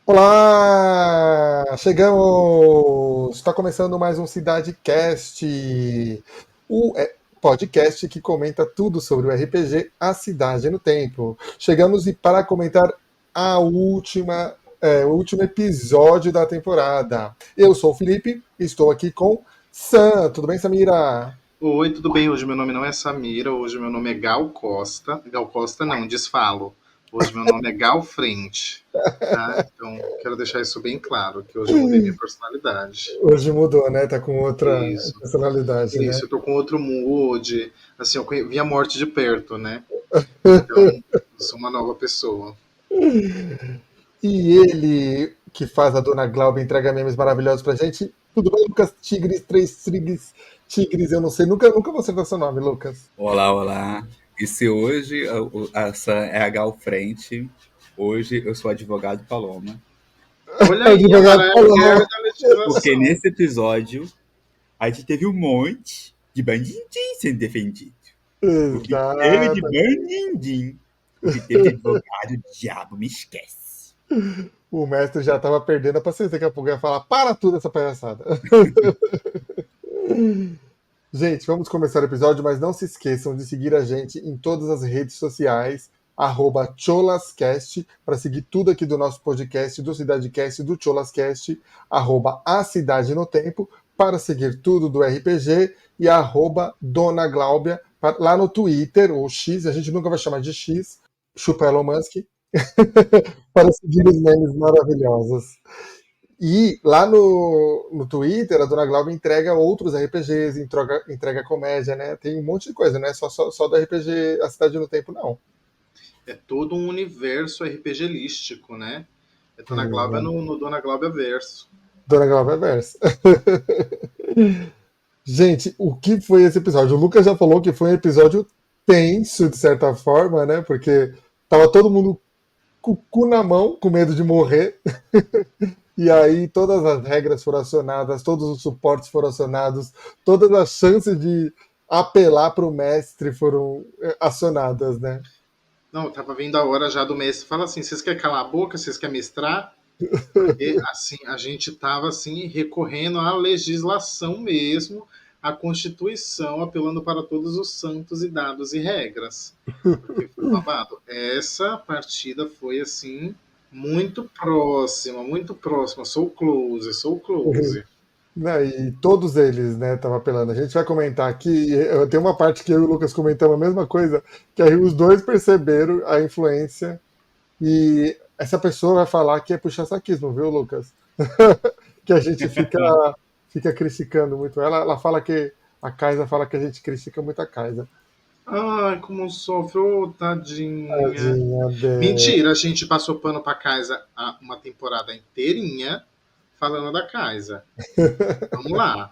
Olá! Chegamos! Está começando mais um Cidade Cast, podcast que comenta tudo sobre o RPG A Cidade no Tempo. Chegamos e para comentar o último episódio da temporada. Eu sou o Felipe, estou aqui com Sam. Tudo bem, Samira? Oi, tudo bem? Hoje meu nome não é Samira, hoje meu nome é Gal Costa. Gal Costa não, desfalo. Hoje meu nome é Gal Frente, tá? Então, quero deixar isso bem claro, que hoje eu mudei minha personalidade. Hoje mudou, né? Tá com outra Isso, personalidade, né? isso, eu tô com outro mood, assim, eu vi a morte de perto, né? Então, eu sou uma nova pessoa. E ele, que faz a Dona Glauber, entrega memes maravilhosos pra gente. Tudo bem, Lucas Tigres, três Tigres, eu não sei, nunca vou acertar seu nome, Lucas. Olá, olá. E se hoje essa é a Gal Frente, hoje eu sou advogado Paloma. Olha aí, a Advogado Mariah falou. Carey da Porque legislação. nesse episódio a gente teve um monte de bandidinho sendo defendido. O que teve de Exato. bandidinho, o que teve de advogado, o diabo me esquece. O mestre já tava perdendo a paciência, daqui a pouco ia falar, para tudo essa palhaçada. Gente, vamos começar o episódio, mas não se esqueçam de seguir a gente em todas as redes sociais, @cholascast, para seguir tudo aqui do nosso podcast, do CidadeCast, do Cholascast, @a Cidade no Tempo, para seguir tudo do RPG, e Dona Gláubia, lá no Twitter, ou X, a gente nunca vai chamar de X, chupa Elon Musk, para seguir os memes maravilhosos. E lá no Twitter, a Dona Glauber entrega outros RPGs, entrega comédia, né? Tem um monte de coisa, não é só do RPG A Cidade no Tempo, não. É todo um universo RPGístico, né? É Dona Glauber Hum, no Dona Glauber Verso. Dona Glauber Verso. Gente, o que foi esse episódio? O Lucas já falou que foi um episódio tenso, de certa forma, né? Porque tava todo mundo com o cu na mão, com medo de morrer. E aí todas as regras foram acionadas, todos os suportes foram acionados, todas as chances de apelar para o mestre foram acionadas, né? Não, tava vindo a hora já do mestre. Fala assim, vocês querem calar a boca? Vocês querem mestrar? Porque assim, a gente tava assim recorrendo à legislação mesmo, à Constituição, apelando para todos os santos e dados e regras. Porque foi babado. Essa partida foi assim muito próxima, muito próxima. Sou close, sou close. Né, e todos eles, né, estavam apelando. A gente vai comentar aqui, tem uma parte que eu e o Lucas comentamos a mesma coisa, que aí os dois perceberam a influência e essa pessoa vai falar que é puxa-saquismo, viu, Lucas? Que a gente fica criticando muito ela. Ela fala que a Kaisa fala que a gente critica muito a Kaisa. Ai, como sofre, ô, tadinha. Tadinha dela. Mentira, a gente passou pano pra Kaisa uma temporada inteirinha falando da Kaisa. Vamos lá.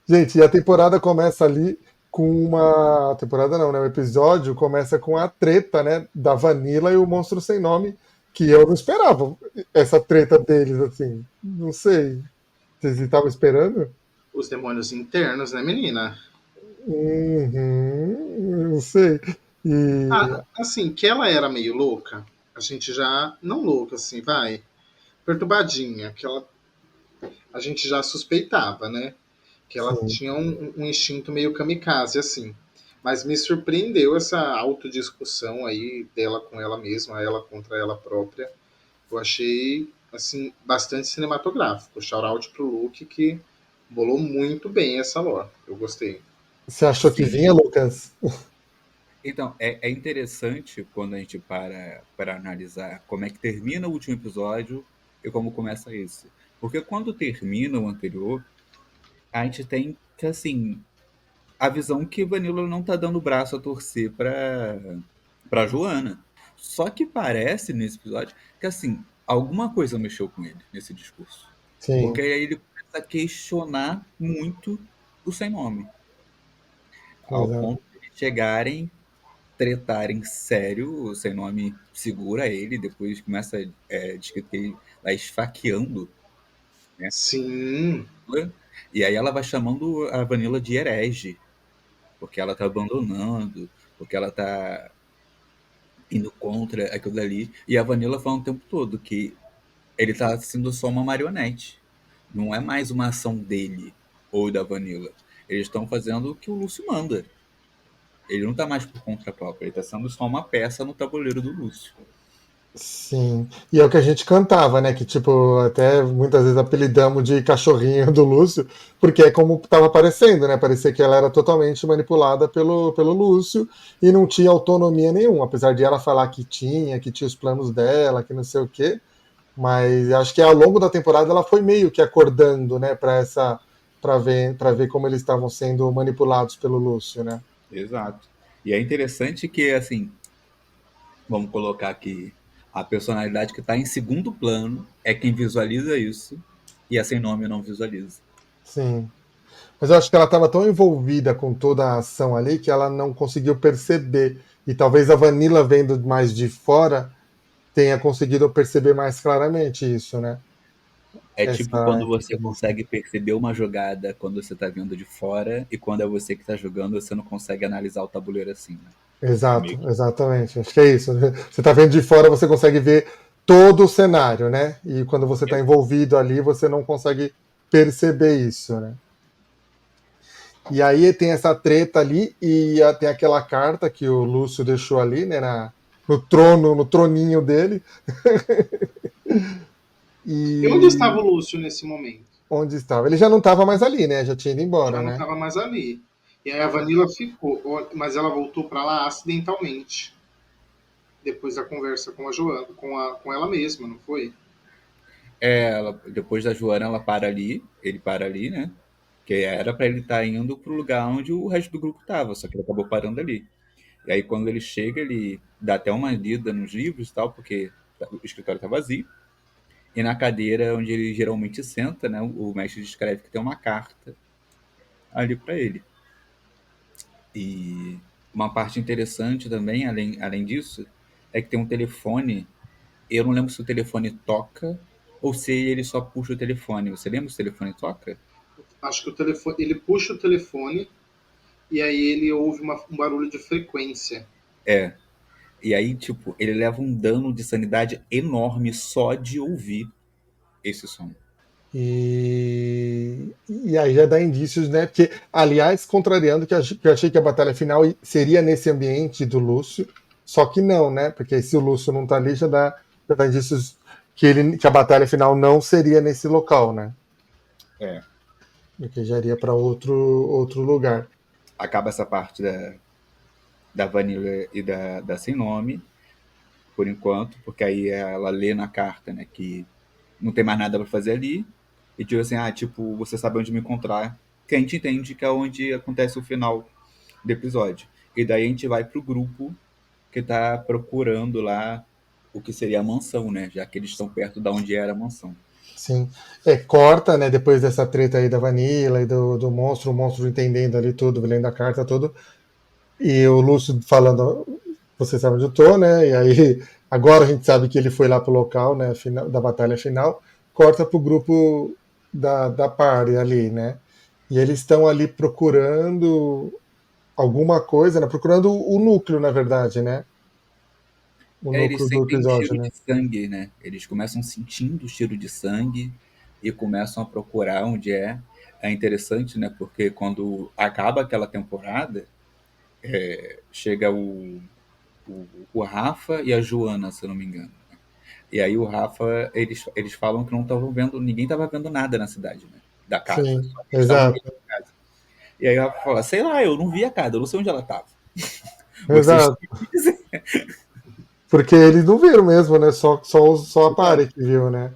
Gente, e a temporada começa ali com uma. A temporada não, né? O episódio começa com a treta, né? Da Vanilla e o Monstro Sem Nome, que eu não esperava essa treta deles, assim. Não sei. Vocês estavam esperando? Os demônios internos, né, menina? Uhum, não sei. E. Ah, assim, que ela era meio louca, a gente já. Não louca, assim, vai. Perturbadinha, que ela, a gente já suspeitava, né? Que ela Sim. tinha um instinto meio kamikaze, assim. Mas me surpreendeu essa autodiscussão aí dela com ela mesma, ela contra ela própria. Eu achei, assim, bastante cinematográfico. Shout out pro Luke, que bolou muito bem essa lore. Eu gostei. Você achou que vinha, Sim. Lucas? Então, é interessante quando a gente para analisar como é que termina o último episódio e como começa esse. Porque quando termina o anterior, a gente tem que, assim, a visão que Vanilla não tá dando o braço a torcer pra Joana. Só que parece nesse episódio que, assim, alguma coisa mexeu com ele nesse discurso. Porque Sim. aí ele começa a questionar muito o sem nome. Ao Exato. ponto de chegarem, tretarem sério, o sem nome segura ele, depois começa diz que ele vai esfaqueando, né? Sim, E aí ela vai chamando a Vanilla de herege, porque ela tá abandonando, porque ela tá indo contra aquilo dali. E a Vanilla fala o tempo todo que ele tá sendo só uma marionete. Não é mais uma ação dele ou da Vanilla. Eles estão fazendo o que o Lúcio manda. Ele não tá mais por conta própria, ele tá sendo só uma peça no tabuleiro do Lúcio. Sim. E é o que a gente cantava, né? Que, tipo, até muitas vezes apelidamos de cachorrinho do Lúcio, porque é como estava aparecendo, né? Parecia que ela era totalmente manipulada pelo Lúcio e não tinha autonomia nenhuma, apesar de ela falar que tinha os planos dela, que não sei o quê. Mas acho que ao longo da temporada ela foi meio que acordando, né, para ver como eles estavam sendo manipulados pelo Lúcio, né? Exato. E é interessante que, assim, vamos colocar aqui, a personalidade que está em segundo plano é quem visualiza isso e a sem nome não visualiza. Sim. Mas eu acho que ela estava tão envolvida com toda a ação ali que ela não conseguiu perceber. E talvez a Vanilla vendo mais de fora tenha conseguido perceber mais claramente isso, né? É tipo Essa quando você inteligência. consegue perceber uma jogada quando você está vindo de fora e quando é você que está jogando, você não consegue analisar o tabuleiro assim, né? É Exato, meio que exatamente. Acho que é isso. Você está vendo de fora, você consegue ver todo o cenário, né? E quando você está envolvido ali, você não consegue perceber isso, né? E aí tem essa treta ali e tem aquela carta que o Lúcio deixou ali, né, no trono, no troninho dele. E onde estava E o Lúcio nesse momento? onde estava? Ele já não estava mais ali, né? Já tinha ido Já embora, não né? estava mais ali. E aí a Vanilla ficou, mas ela voltou para lá acidentalmente. Depois da conversa com a Joana, com ela mesma, não foi? depois da Joana, ela para ali, ele para ali, né? Que era para ele estar indo pro lugar onde o resto do grupo tava, só que ele acabou parando ali. E aí quando ele chega, ele dá até uma lida nos livros e tal, porque o escritório tá vazio. E na cadeira onde ele geralmente senta, né, o mestre descreve que tem uma carta ali para ele. E uma parte interessante também, além disso, é que tem um telefone. Eu não lembro se o telefone toca ou se ele só puxa o telefone. Você lembra se o telefone toca? Acho que o telefone, ele puxa o telefone e aí ele ouve um barulho de frequência. É. E aí, tipo, ele leva um dano de sanidade enorme só de ouvir esse som. E aí já dá indícios, né? Porque, aliás, contrariando que eu achei que a batalha final seria nesse ambiente do Lúcio, só que não, né? Porque se o Lúcio não tá ali, já dá indícios que a batalha final não seria nesse local, né? É. Que já iria para outro lugar. Acaba essa parte da Vanilla e da Sem Nome, por enquanto, porque aí ela lê na carta, né, que não tem mais nada para fazer ali, e diz assim, tipo, você sabe onde me encontrar, que a gente entende que é onde acontece o final do episódio. E daí a gente vai pro grupo que tá procurando lá o que seria a mansão, né, já que eles estão perto da onde era a mansão. Sim. Corta, né? Depois dessa treta aí da Vanilla e do monstro, o monstro entendendo ali tudo, lendo a carta, tudo. E o Lúcio falando, você sabe onde eu tô, né? E aí, agora a gente sabe que ele foi lá pro local, né? Da batalha final. Corta pro grupo da party ali, né? E eles estão ali procurando alguma coisa, né? Procurando o núcleo, na verdade, né? O Eles núcleo do sentem episódio, cheiro né? de sangue, né? Eles começam sentindo o cheiro de sangue e começam a procurar onde é. É interessante, né? Porque quando acaba aquela temporada, chega o Rafa e a Joana, se eu não me engano. E aí o Rafa, eles falam que não estavam vendo, ninguém estava vendo nada na cidade, né? Da casa. Sim, Só que eles estavam vendo exato, a casa. E aí o Rafa fala, sei lá, eu não vi a casa, eu não sei onde ela estava. Vocês exato. têm que dizer. Porque eles não viram mesmo, né? Só a party que viu, né?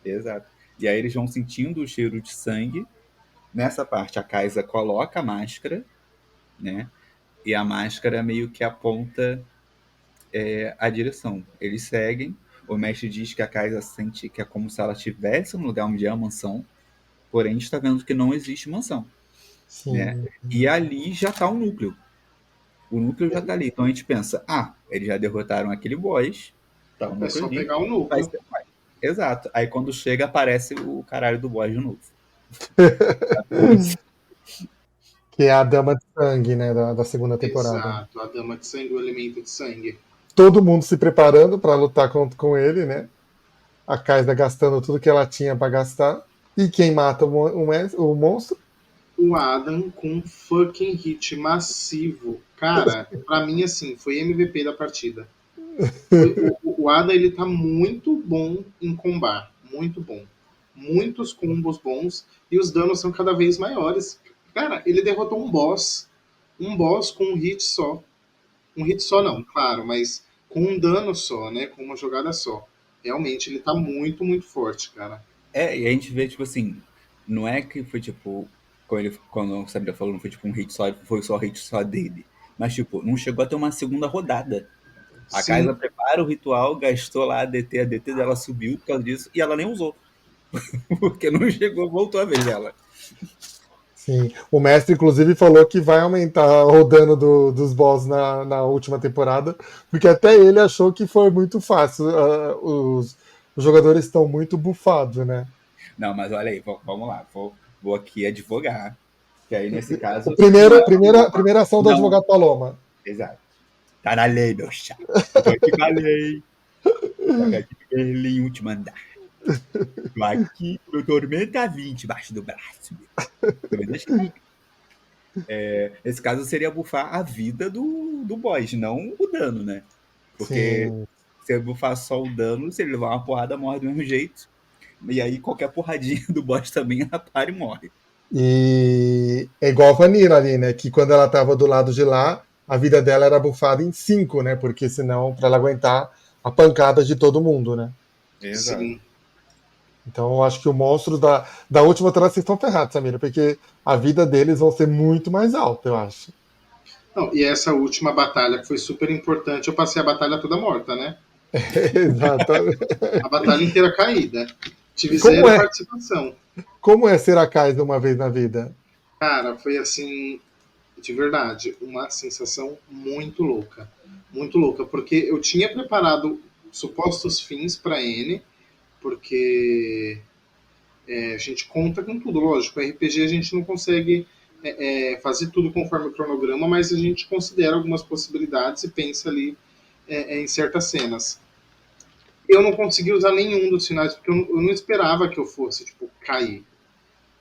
Exato. E aí eles vão sentindo o cheiro de sangue. Nessa parte, a Kaisa coloca a máscara, né? E a máscara meio que aponta a direção. Eles seguem. O mestre diz que a Kaisa sente que é como se ela estivesse no lugar onde é a mansão, porém está vendo que não existe mansão, né? Sim. E ali já está o núcleo. O núcleo já está ali. Então a gente pensa, eles já derrotaram aquele boss, tá o É núcleo só ali, pegar o vai núcleo. ser mais. Exato. Aí quando chega, aparece o caralho do boss de novo. Que é a Dama de Sangue, né? Da segunda temporada. Né? Exato, a dama de sangue, o elemento de sangue. Todo mundo se preparando para lutar com ele, né? a Kaisa gastando tudo que ela tinha pra gastar. E quem mata o monstro? O Adam com um fucking hit massivo. Cara, pra mim, assim, foi MVP da partida. O Adam, ele tá muito bom em combar. Muito bom. Muitos combos bons. E os danos são cada vez maiores. Cara, ele derrotou um boss. Um boss com um hit só. Um hit só não, claro, mas com um dano só, né? Com uma jogada só. Realmente, ele tá muito, muito forte, cara. E a gente vê, tipo assim, não é que foi tipo, quando o Sabrina falou, não foi tipo um hit só, foi só hit só dele. Mas, tipo, não chegou a ter uma segunda rodada. A Kaisa Sim, prepara o ritual, gastou lá a DT dela subiu por causa disso, e ela nem usou. Porque não chegou, voltou a vez dela. Sim. O mestre, inclusive, falou que vai aumentar o dano dos boss na última temporada, porque até ele achou que foi muito fácil. Os jogadores estão muito bufados, né? Não, mas olha aí, vamos lá, vou aqui advogar. Que aí, nesse O caso, não primeiro, é uma culpa. primeira ação do Não, advogado Paloma. exato. Tá na lei, meu chapa. Eu tô aqui com a lei. Tá aqui com Berlim, último andar. Tô aqui com meu Tormenta 20 embaixo do braço. Tormenta X. Nesse caso, seria bufar a vida do boss, não o dano, né? Porque Sim. se eu bufar só o dano, se ele levar uma porrada, morre do mesmo jeito. E aí, qualquer porradinha do boss também, a pare e morre. E é igual a Vanilla ali, né? Que quando ela tava do lado de lá, a vida dela era bufada em 5, né? Porque senão, pra ela aguentar a pancada de todo mundo, né? Exato. sim. Então eu acho que o monstro da última temporada vocês estão ferrados, Samira, porque a vida deles vão ser muito mais alta, eu acho. Não, e essa última batalha que foi super importante, eu passei a batalha toda morta, né? Exato. A batalha inteira caída. Tive Como zero é, participação. como é ser a Kais uma vez na vida? Cara, foi assim, de verdade, uma sensação muito louca. Muito louca, porque eu tinha preparado supostos fins para N, porque a gente conta com tudo, lógico. RPG a gente não consegue fazer tudo conforme o cronograma, mas a gente considera algumas possibilidades e pensa ali em certas cenas. Eu não consegui usar nenhum dos finais, porque eu não esperava que eu fosse, tipo, cair.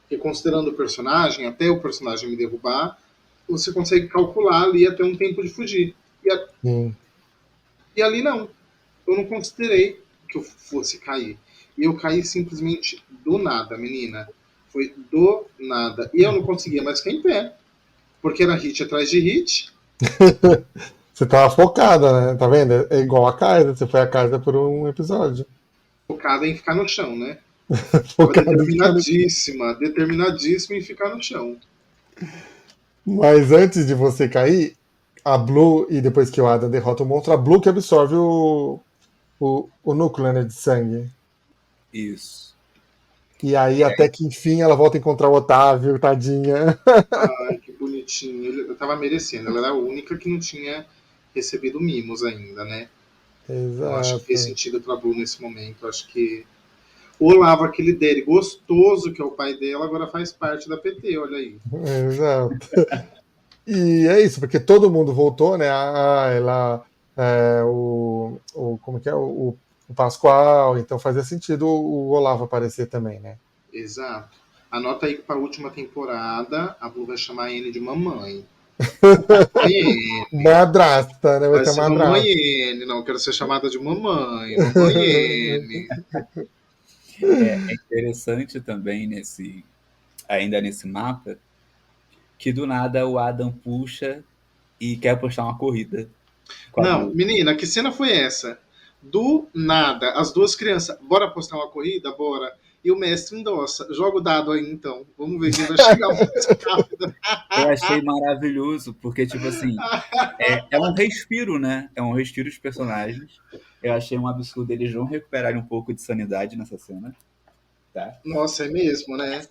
Porque considerando o personagem, até o personagem me derrubar, você consegue calcular ali até um tempo de fugir. Sim. E ali não. Eu não considerei que eu fosse cair. E eu caí simplesmente do nada, menina. Foi do nada. E eu não conseguia mais ficar em pé. Porque era hit atrás de hit. Você tava focada, né? Tá vendo? É igual a Kais, você foi a Kais por um episódio. Focada em ficar no chão, né? Tava Focada em ficar no... determinadíssima. Determinadíssima em ficar no chão. Mas antes de você cair, a Blue, e depois que o Adam derrota o monstro, a Blue que absorve o núcleo, né, de sangue. Isso. E aí, até que enfim, ela volta a encontrar o Otávio, tadinha. Ai, que bonitinho. Eu tava merecendo. Ela era a única que não tinha recebido mimos ainda, né? Eu acho que fez Exato, sentido pra Blue nesse momento. Eu acho que o Olavo, aquele dele gostoso, que é o pai dela, agora faz parte da PT, olha aí. exato. E é isso, porque todo mundo voltou, né? Ela, como que é? O Pascoal, então fazia sentido o Olavo aparecer também, né? Exato. Anota aí que pra última temporada a Blue vai chamar ele de mamãe. Mamãe N. Madrasta, né? Vai Vai ter ser mamãe madrasta. N. Não, quero ser chamada de mamãe. Mamãe N. É interessante também ainda nesse mapa, que do nada o Adam puxa e quer postar uma corrida com a Não, Blue. menina, que cena foi essa? Do nada, as duas crianças, bora postar uma corrida? Bora. E o mestre endossa. Joga o dado aí então. Vamos ver quem vai chegar mais rápido. Eu achei maravilhoso, porque, tipo assim, é um respiro, né? É um respiro dos personagens. Eu achei um absurdo eles não recuperarem um pouco de sanidade nessa cena, tá? Nossa, é mesmo, né?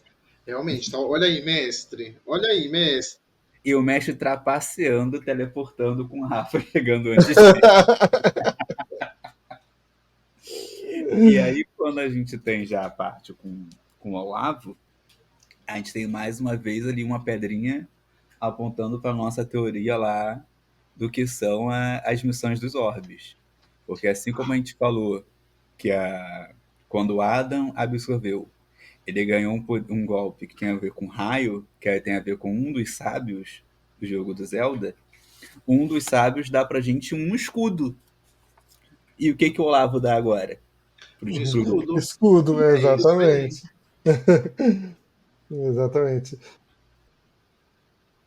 Realmente. Então, olha aí, mestre. Olha aí, mestre. E o mestre trapaceando, teleportando com o Rafa chegando antes dele. E aí, quando a gente tem já a parte com o Olavo, a gente tem mais uma vez ali uma pedrinha apontando para nossa teoria lá do que são as missões dos orbes. Porque assim como a gente falou que quando Adam absorveu, ele ganhou um golpe que tem a ver com raio, que tem a ver com um dos sábios do jogo do Zelda. Um dos sábios dá pra gente um escudo. E o que o Olavo dá agora? Um escudo. Escudo, É isso aí. exatamente. Exatamente.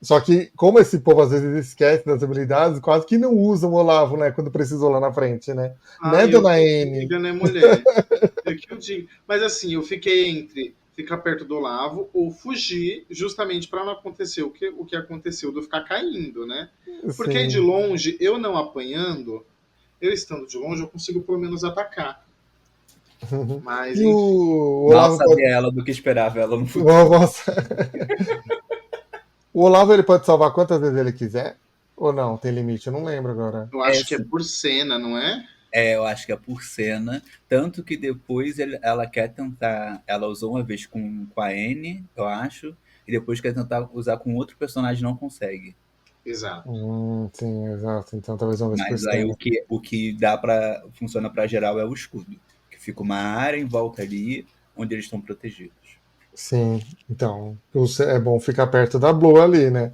Só que, como esse povo às vezes esquece das habilidades, quase que não usam o Olavo, né? Quando precisou lá na frente, né? Né, Eu dona que N? diga, né, mulher? Eu que eu digo. Mas assim, eu fiquei entre ficar perto do Olavo ou fugir, justamente para não acontecer o que aconteceu, de eu ficar caindo, né? Porque aí de Sim. longe, eu não apanhando, eu estando de longe, eu consigo pelo menos atacar. Mas, E enfim. o Mal Olavo pode. sabia ela do que esperava ela no futuro. Nossa. O Olavo ele pode salvar quantas vezes ele quiser? Ou não? Tem limite? Eu não lembro agora. Eu acho que é por cena, não é? Eu acho que é por cena. Tanto que depois ela quer tentar. Ela usou uma vez com a Anne, eu acho. E depois quer tentar usar com outro personagem, não consegue. Exato. Sim, exato. Então talvez uma vez por Mas aí cena. o que dá para funciona para geral é o escudo. Que fica uma área em volta ali onde eles estão protegidos. Sim, então é bom ficar perto da Blue ali, né?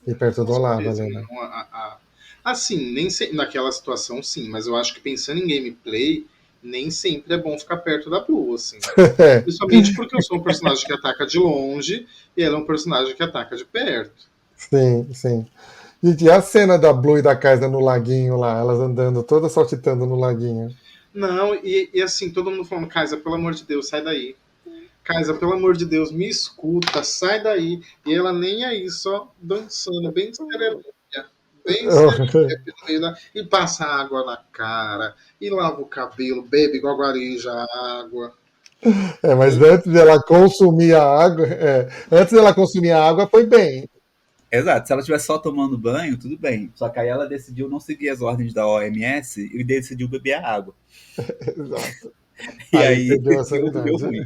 E perto Com do Olavo certeza. ali, né? Não, assim, nem naquela situação, sim, mas eu acho que pensando em gameplay, nem sempre é bom ficar perto da Blue, assim. É, Principalmente porque eu sou um personagem que ataca de longe e ela é um personagem que ataca de perto. sim, sim. E a cena da Blue e da Kaisa no laguinho lá, elas andando todas saltitando no laguinho. Não, e assim, todo mundo falando, Kaisa, pelo amor de Deus, sai daí. Kaisa, pelo amor de Deus, me escuta, sai daí. E ela nem aí, só dançando, bem serelinha, bem serelinha pelo meio da... E passa água na cara, e lava o cabelo, bebe igual guarija a água. Mas antes dela consumir a água, antes dela consumir a água foi bem. Exato, se ela estivesse só tomando banho, tudo bem. Só que aí ela decidiu não seguir as ordens da OMS e decidiu beber a água. Exato. E Aí aí perdeu a deu sanidade. ruim.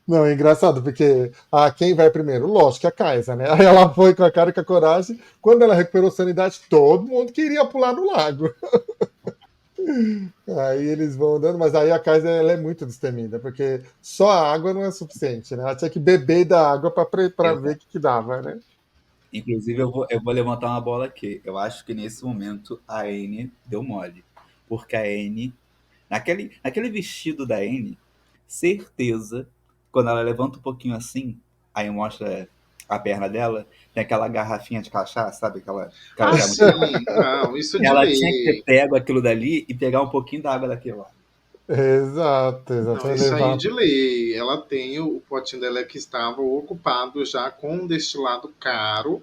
Não, é engraçado, porque quem vai primeiro? Lógico que a Kaisa, né? Aí ela foi com a cara e com a coragem. Quando ela recuperou a sanidade, todo mundo queria pular no lago. Aí eles vão andando, mas aí a Kaisa ela é muito destemida, porque só a água não é suficiente, né? Ela tinha que beber da água para ver o que dava, né? Inclusive, eu vou levantar uma bola aqui. Eu acho que nesse momento a Anne deu mole. Porque a Anne, naquele vestido da Anne, certeza, quando ela levanta um pouquinho assim, aí mostra a perna dela, tem aquela garrafinha de cachaça, sabe? Aquela que é muito grande. Sim, não, isso de Ela tinha que ter lei. pego aquilo dali e pegar um pouquinho da água daquilo lá. Exato, Não, exatamente. isso aí Levar. de lei. Ela tem o potinho dela que estava ocupado já com um destilado caro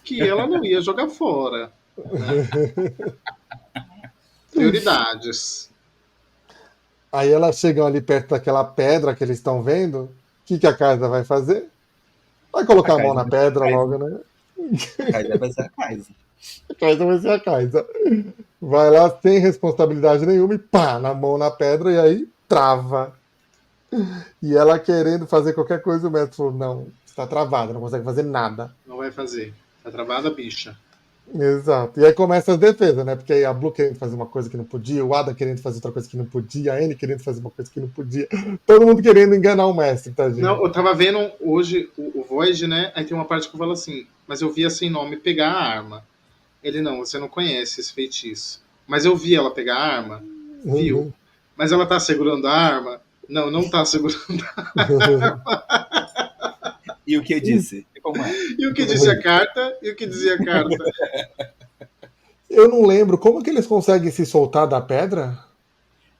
que ela não ia jogar fora. Né? Prioridades. Aí elas chegam ali perto daquela pedra que eles estão vendo. O que a Kaisa vai fazer? Vai A colocar a mão Kaisa na vai ser a pedra Kaisa. logo, né? A Kaisa vai ser a Kaisa. A Kaisa vai ser a Kaisa. Vai lá sem responsabilidade nenhuma e pá, na mão na pedra e aí trava. E ela querendo fazer qualquer coisa, o mestre falou: não, está travada, não consegue fazer nada. Não vai fazer. Tá travada a bicha. Exato. E aí começa as defesas, né? Porque aí a Blue querendo fazer uma coisa que não podia, o Ada querendo fazer outra coisa que não podia, a Anne querendo fazer uma coisa que não podia. Todo mundo querendo enganar o mestre, tadinho. Não, eu tava vendo hoje o Void, né? Aí tem uma parte que eu falo assim, mas eu vi sem nome pegar a arma. Ele, não, você não conhece esse feitiço. Mas eu vi ela pegar a arma, viu? Uhum. Mas ela tá segurando a arma? Não, não tá segurando. E o que eu disse? E como é? E o que dizia a carta? E o que dizia a carta? Eu não lembro como que eles conseguem se soltar da pedra.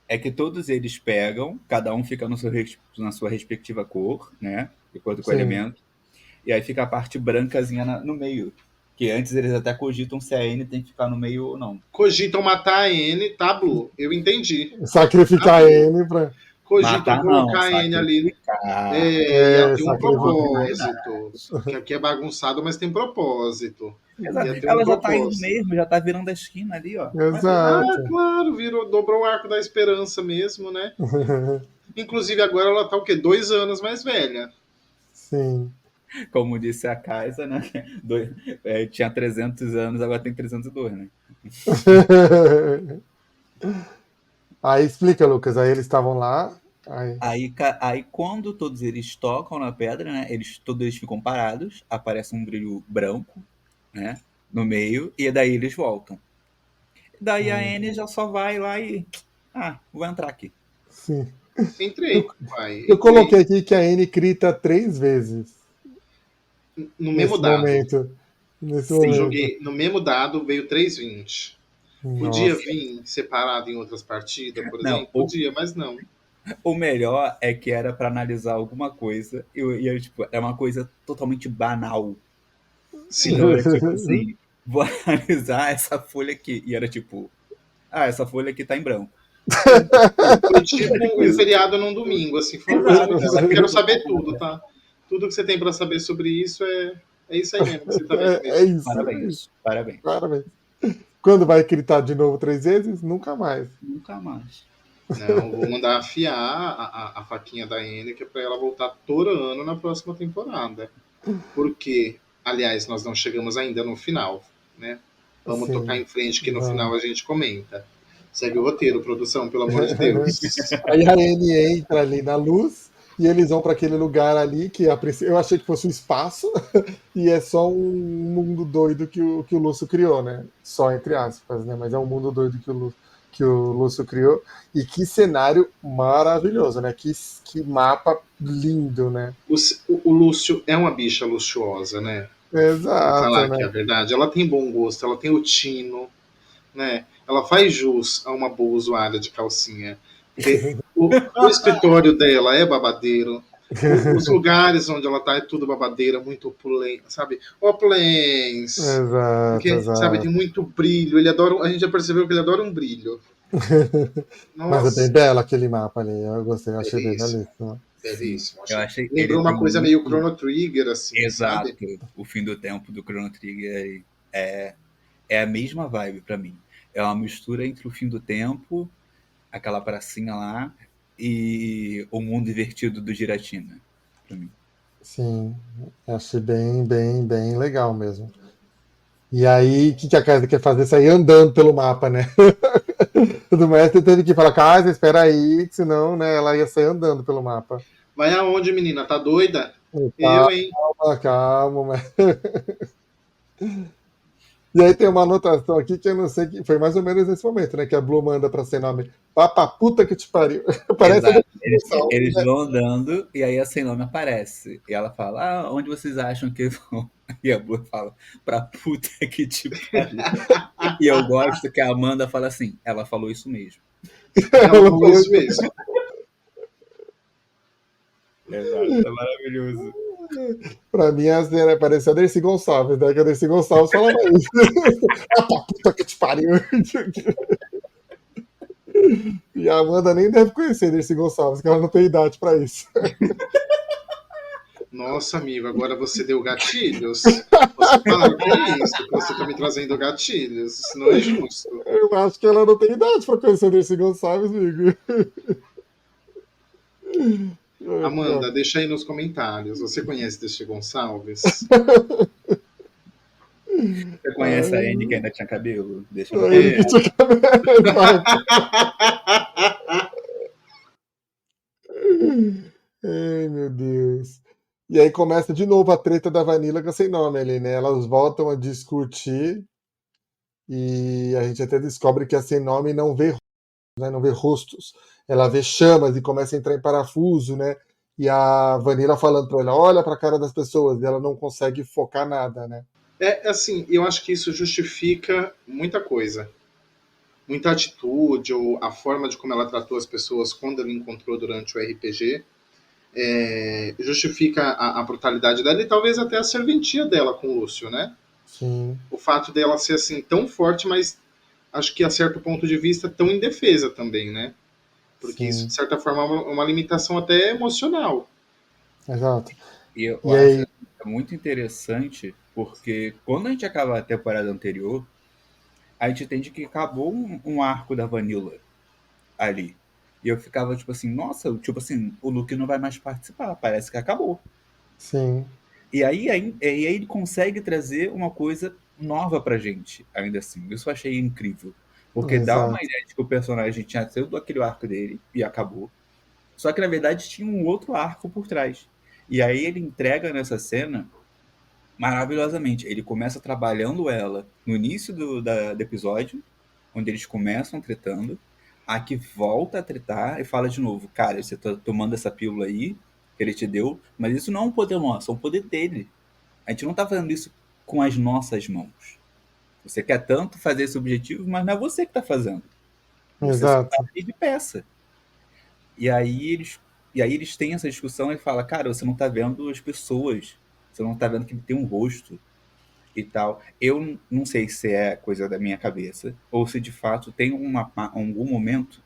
É que todos eles pegam, cada um fica no na sua respectiva cor, né? De acordo com o Sim. elemento. E aí fica a parte brancazinha no meio. Que antes eles até cogitam se a N tem que ficar no meio ou não. Cogitam matar a N, tá, Blue? Eu entendi. Sacrificar a N pra. Cogitam Matar não, colocar a N ali. sacrificar. E ela tem um Sacrificar. propósito. Que aqui é bagunçado, mas tem propósito. Exato. Ia ter um Ela já tá indo propósito. mesmo, já tá virando a esquina ali, ó. Vai pegar. Ah, Exato. claro, virou, dobrou o arco da esperança mesmo, né? Inclusive agora ela tá o quê? 2 anos mais velha. Sim. Como disse a Kaisa, né? Tinha 300 anos, agora tem 302, né? Aí explica, Lucas. Aí eles estavam lá. Aí, Aí quando todos eles tocam na pedra, né? Todos eles ficam parados, aparece um brilho branco, né? No meio, e daí eles voltam. Daí a hum, Anne já só vai lá e. Ah, vou entrar aqui. sim. Eu, Entrei, pai, eu entrei. coloquei aqui que a N grita 3 vezes No mesmo nesse dado. momento. Nesse Eu Sim. momento. joguei no mesmo dado, veio 3,20. Podia Nossa. vir separado em outras partidas, por Não, exemplo? Podia, mas não. o melhor é que era pra analisar alguma coisa e eu, tipo, é uma coisa totalmente banal. Então Sim. era tipo assim, vou analisar essa folha aqui. E era tipo, ah, essa folha aqui tá em branco. Foi tipo um Isso. feriado num domingo, assim. Falou, Exato, quero saber tudo, tá? Tudo que você tem para saber sobre isso é isso aí mesmo que você tá vendo É mesmo. isso. É isso. parabéns, parabéns. Parabéns. Quando vai gritar de novo 3 vezes? Nunca mais. Nunca mais. Não, vou mandar afiar a faquinha da Enya, que é pra ela voltar torando na próxima temporada. Porque, aliás, nós não chegamos ainda no final, né? Vamos tocar Sim. em frente que no final Vamos. a gente comenta. Segue o roteiro, produção, pelo amor de Deus. Aí a Anne entra ali na luz e eles vão para aquele lugar ali que eu achei que fosse um espaço e é só um mundo doido que o Lúcio criou, né? Só entre aspas, né? Mas é um mundo doido que o Lúcio criou. E que cenário maravilhoso, né? Que mapa lindo, né? O Lúcio é uma bicha luxuosa, né? Vamos Exato, falar que é né? a verdade. Ela tem bom gosto, ela tem o tino, né? Ela faz jus a uma boa usuária de calcinha. Porque o escritório dela é babadeiro. Os lugares onde ela tá é tudo babadeira, muito opulência, sabe? Opulência. Exato, Porque, sabe, tem exato. muito brilho. Ele adora, a gente já percebeu que ele adora um brilho. Mas é bem Nossa, belo aquele mapa ali. Eu gostei, eu achei bem belíssimo. belíssimo. Sim. Belíssimo. Eu Achei. achei ele Lembrou tem uma coisa meio muito Chrono Trigger, assim, sabe? exato. O fim do tempo do Chrono Trigger é a mesma vibe pra mim. É uma mistura entre o fim do tempo, aquela pracinha lá, e o mundo invertido do Giratina, pra mim. Sim, achei bem, bem, bem legal mesmo. E aí, o que, que a casa quer fazer? Sair andando pelo mapa, né? O mestre teve que falar, casa, espera aí, que senão, né, ela ia sair andando pelo mapa. Vai aonde, menina? Tá doida? Eu, hein? Calma, calma, mas... E aí tem uma anotação aqui que eu não sei que foi mais ou menos nesse momento, né? Que a Blue manda pra ser nome Papa puta que te pariu. Parece a Exato. descrição. Eles vão andando e aí a sem nome aparece. E ela fala: Ah, onde vocês acham que vão? E a Blue fala: Pra puta que te pariu. E eu gosto que a Amanda fala assim: Ela falou isso mesmo. Ela Ela falou falou isso isso. mesmo. Exato, é maravilhoso. Pra mim, parece a Dercy Gonçalves, né? Que a Dercy Gonçalves falava isso. Papa puta que te pariu. E a Amanda nem deve conhecer Dercy Gonçalves, que ela não tem idade pra isso. Nossa, amigo, agora você deu gatilhos. Você para com isso, que você tá me trazendo gatilhos. Isso não é justo. Eu acho que ela não tem idade pra conhecer Dercy Gonçalves, amigo. Amanda, deixa aí nos comentários. Você conhece Desti Gonçalves? Você conhece a Andy que ainda tinha cabelo? Deixa no Ele que comentário. tinha cabelo. Ai, meu Deus. E aí começa de novo a treta da Vanilla com a sem nome ali, né? Elas voltam a discutir e a gente até descobre que a sem nome não vê, né? Não vê rostos. Ela vê chamas e começa a entrar em parafuso, né? E a Vanilla falando pra ela, olha pra cara das pessoas, e ela não consegue focar nada, né? É assim, eu acho que isso justifica muita coisa. Muita atitude, ou a forma de como ela tratou as pessoas quando ela encontrou durante o RPG. Justifica a brutalidade dela e talvez até a serventia dela com o Lúcio, né? Sim, O fato dela ser assim tão forte, mas acho que a certo ponto de vista tão indefesa também, né? Porque isso, de sim, certa forma, é uma limitação até emocional. exato. E eu E acho aí, muito interessante porque quando a gente acaba a temporada anterior, a gente entende que acabou um arco da Vanilla ali. E eu ficava tipo assim, nossa, tipo assim, o Luke não vai mais participar, parece que acabou. sim, E aí ele consegue trazer uma coisa nova pra gente, ainda assim. Isso eu achei incrível. Porque dá uma Exato. ideia de que o personagem tinha sido aquele arco dele e acabou. Só que na verdade tinha um outro arco por trás. E aí ele entrega nessa cena maravilhosamente. Ele começa trabalhando ela no início do episódio, onde eles começam tretando. Aqui volta a tretar e fala de novo: Cara, você tá tomando essa pílula aí que ele te deu, mas isso não é um poder nosso, é um poder dele. A gente não tá fazendo isso com as nossas mãos. Você quer tanto fazer esse objetivo, mas não é você que tá fazendo. Você só tá Exato. ali de peça. E aí eles têm essa discussão e fala, cara, você não tá vendo as pessoas. Você não tá vendo que ele tem um rosto e tal. Eu não sei se é coisa da minha cabeça ou se de fato tem algum momento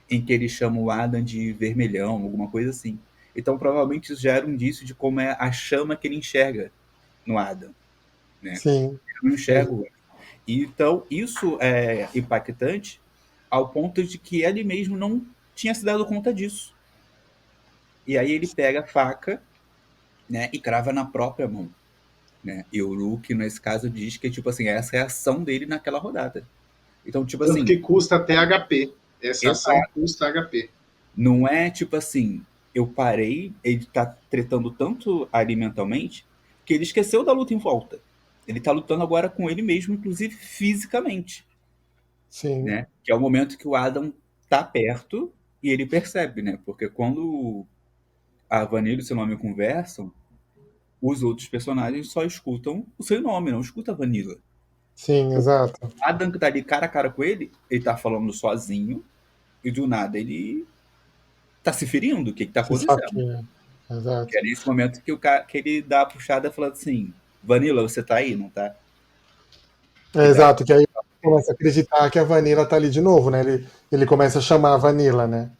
em que ele chama o Adam de vermelhão, alguma coisa assim. Então provavelmente isso já era um indício de como é a chama que ele enxerga no Adam, né? Sim. Eu não enxergo. Então isso é impactante ao ponto de que ele mesmo não tinha se dado conta disso. E aí ele pega a faca, né, e crava na própria mão, né? E o Luke, nesse caso, diz que, tipo assim, essa é a ação dele naquela rodada. Então, tipo Tanto assim, que custa até HP. Essa ação exato. custa HP. Não é tipo assim, eu parei, ele tá tretando tanto ali mentalmente, que ele esqueceu da luta em volta. Ele tá lutando agora com ele mesmo, inclusive fisicamente, Sim. né? Que é o momento que o Adam tá perto e ele percebe, né? Porque quando a Vanilla e o seu nome conversam, os outros personagens só escutam o seu nome, não escuta a Vanilla. Sim, O exato. Adam que tá ali cara a cara com ele tá falando sozinho e do nada ele tá se ferindo. O que que tá Se acontecendo? esfaqueia. Que Exato. é nesse momento que, que ele dá a puxada falando assim, Vanilla, você tá aí, não tá? É, E daí, exato, que aí começa a acreditar que a Vanilla tá ali de novo, né? Ele começa a chamar a Vanilla, né?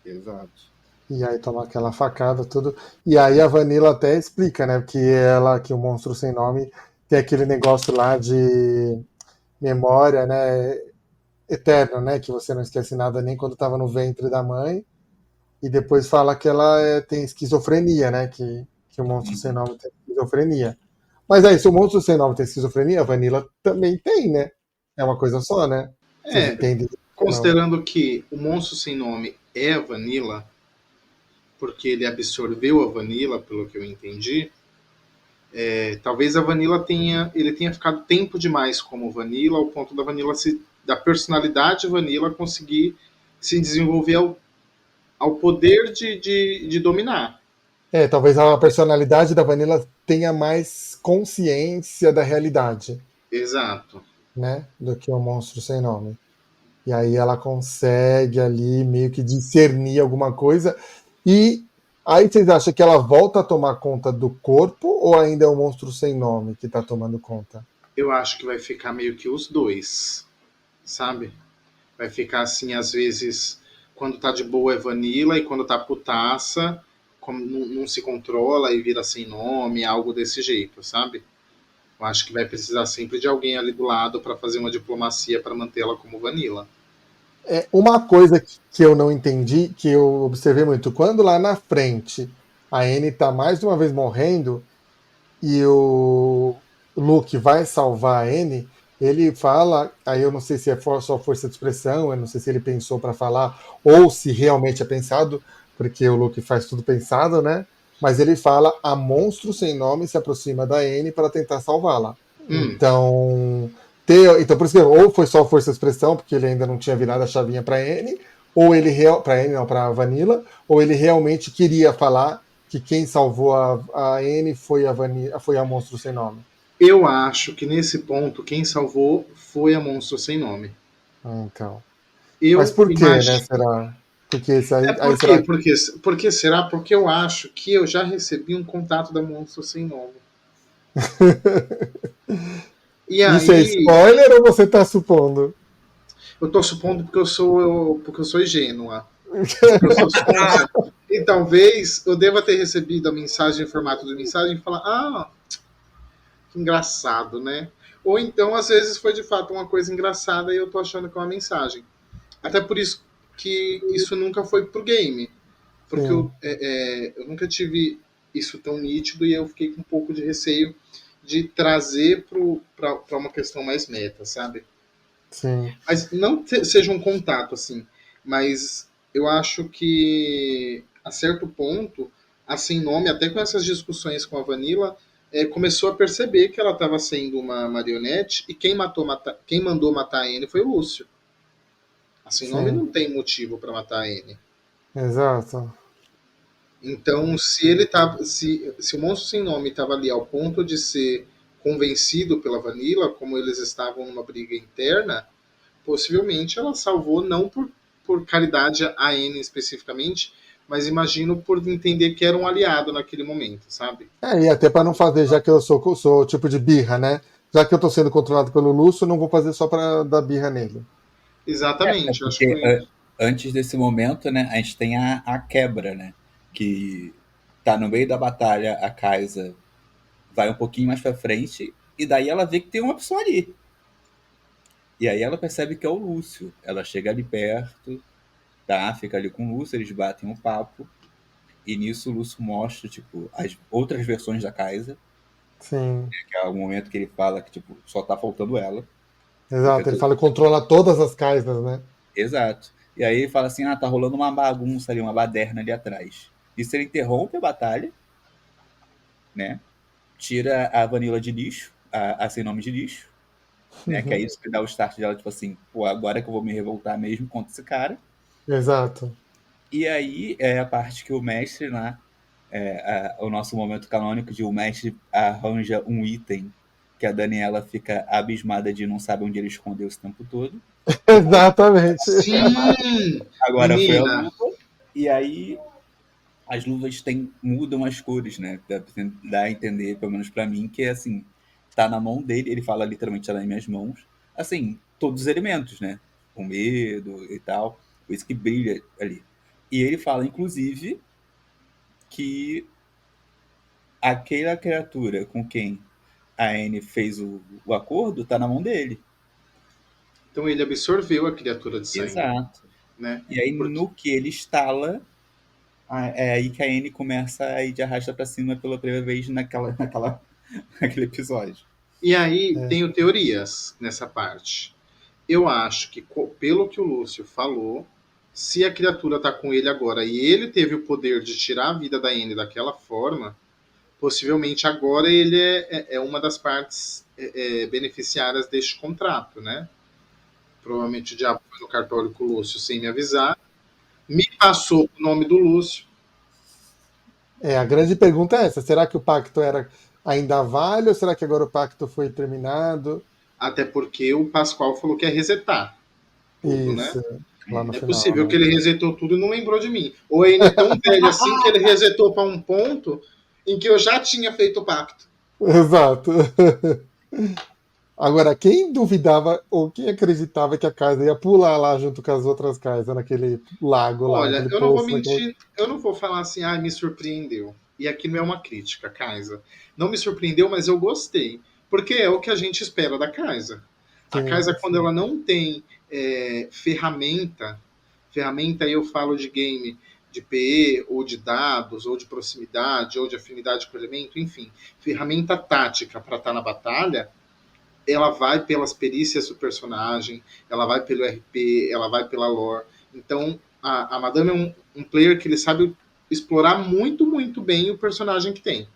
exato. E aí toma aquela facada, tudo. E aí a Vanilla até explica, né? Que o monstro sem nome tem aquele negócio lá de memória, né? Eterna, né? Que você não esquece nada nem quando estava no ventre da mãe. E depois fala que ela tem esquizofrenia, né? Que o monstro sem Uhum. nome tem esquizofrenia. Mas aí, se o monstro sem nome tem esquizofrenia, a Vanilla também tem, né? É uma coisa só, né? Vocês É, entendem? Não. considerando que o monstro sem nome é a Vanilla, porque ele absorveu a Vanilla, pelo que eu entendi, talvez a Vanilla ele tenha ficado tempo demais como Vanilla, ao ponto da Vanilla da personalidade Vanilla conseguir se desenvolver ao poder de dominar. É, talvez a personalidade da Vanilla tenha mais consciência da realidade, Exato. né? Do que o monstro sem nome. E aí ela consegue ali meio que discernir alguma coisa. E aí vocês acham que ela volta a tomar conta do corpo ou ainda é o monstro sem nome que tá tomando conta? Eu acho que vai ficar meio que os dois, sabe? Vai ficar assim, às vezes, quando tá de boa é Vanilla e quando tá putaça, como não se controla e vira sem nome, algo desse jeito, sabe? Eu acho que vai precisar sempre de alguém ali do lado para fazer uma diplomacia para mantê-la como Vanilla. É uma coisa que eu não entendi, que eu observei muito, quando lá na frente a Anne tá mais de uma vez morrendo e o Luke vai salvar a Anne, ele fala, aí eu não sei se é só força de expressão, eu não sei se ele pensou para falar ou se realmente é pensado, porque o Luke faz tudo pensado, né? Mas ele fala: a monstro sem nome se aproxima da Anne para tentar salvá-la. Hum, Então, por isso que ou foi só força de expressão, porque ele ainda não tinha virado a chavinha para N, ou ele para N não, para Vanilla, ou ele realmente queria falar que quem salvou a N foi a Vanilla, foi a Monstro Sem Nome. eu acho que nesse ponto quem salvou foi a Monstro Sem Nome. Então. Mas Eu por quê, né? imagino. Será? Porque isso aí, É aí por quê? será. Porque será? Porque eu acho que eu já recebi um contato da Monstro Sem Nome. E Isso é aí, spoiler ou você tá supondo? eu tô supondo porque eu sou ingênua. Porque eu sou sonsa. E talvez eu deva ter recebido a mensagem em formato de mensagem e falar, que engraçado, né? Ou então, às vezes, foi de fato uma coisa engraçada e eu tô achando que é uma mensagem. Até por isso que isso nunca foi pro game. Porque Sim. eu nunca tive isso tão nítido e eu fiquei com um pouco de receio de trazer para uma questão mais meta, sabe? Sim. Mas não seja um contato, assim. Mas eu acho que, a certo ponto, a Sem Nome, até com essas discussões com a Vanilla, começou a perceber que ela estava sendo uma marionete e quem mandou matar a Anne foi o Lúcio. A Sem Nome Sim. não tem motivo para matar a Anne. Exato. Então, se ele tava, se o monstro sem nome estava ali ao ponto de ser convencido pela Vanilla, como eles estavam numa briga interna, possivelmente ela salvou não por caridade a Anne especificamente, mas imagino por entender que era um aliado naquele momento, sabe? E até para não fazer, já que eu sou tipo de birra, né? Já que eu tô sendo controlado pelo Lúcio, eu não vou fazer só para dar birra nele. É Exatamente, eu acho que porque foi isso. antes desse momento, né, a gente tem a quebra, né? Que tá no meio da batalha, a Kaisa vai um pouquinho mais pra frente, e daí ela vê que tem uma pessoa ali. E aí ela percebe que é o Lúcio. Ela chega ali perto, tá? Fica ali com o Lúcio, eles batem um papo. E nisso o Lúcio mostra, tipo, as outras versões da Kaisa, Sim. que é o momento que ele fala que, tipo, só tá faltando ela. Porque Exato. Ele fala que controla todas as casas, né? Exato. E aí ele fala assim, tá rolando uma bagunça ali, uma baderna ali atrás. Isso ele interrompe a batalha, né? Tira a Vanilla de lixo, a sem nome de lixo, né? Que é isso que dá o start dela, tipo assim, pô, agora que eu vou me revoltar mesmo contra esse cara. Exato. E aí é a parte que o mestre lá, o nosso momento canônico de o mestre arranja um item que a Daniela fica abismada de não saber onde ele escondeu esse tempo todo. E fala, Exatamente. Sim! agora foi a Menina, luva. E aí as luvas mudam as cores, né? Dá a entender, pelo menos pra mim, que é assim, tá na mão dele, ele fala literalmente tá nas minhas mãos, assim, todos os elementos, né? O medo e tal, por isso que brilha ali. E ele fala, inclusive, que aquela criatura com quem a Anne fez o acordo tá na mão dele. então ele absorveu a criatura de sangue, Exato. né? E aí, Porque no que ele estala, é aí que a Anne começa a ir de arrasta pra cima pela primeira vez naquele episódio. E aí É. tenho teorias nessa parte. Eu acho que, pelo que o Lúcio falou, se a criatura tá com ele agora e ele teve o poder de tirar a vida da Anne daquela forma, possivelmente agora ele é uma das partes beneficiárias deste contrato, né? Provavelmente o diabo foi no cartório com o Lúcio sem me avisar. Me passou o nome do Lúcio, A grande pergunta é essa: será que o pacto era ainda vale ou será que agora o pacto foi terminado? até porque o Pascoal falou que ia resetar tudo, né? Isso, lá no É final, possível que né? ele resetou tudo e não lembrou de mim. Ou ele é tão velho assim que ele resetou para um ponto em que eu já tinha feito o pacto. Exato. Agora, quem duvidava ou quem acreditava que a casa ia pular lá junto com as outras casas, naquele lago lá, Olha, naquele eu não vou poço, naquele... mentir, eu não vou falar assim, me surpreendeu. E aqui não é uma crítica, Kaisa. Não me surpreendeu, mas eu gostei. Porque é o que a gente espera da Kaisa. A Sim, Kaisa, quando sim. ela não tem ferramenta aí eu falo de game de PE, ou de dados, ou de proximidade, ou de afinidade com o elemento, enfim, ferramenta tática para estar na batalha, ela vai pelas perícias do personagem, ela vai pelo RP, ela vai pela lore. Então, a Madame é um player que ele sabe explorar muito, muito bem o personagem que tem.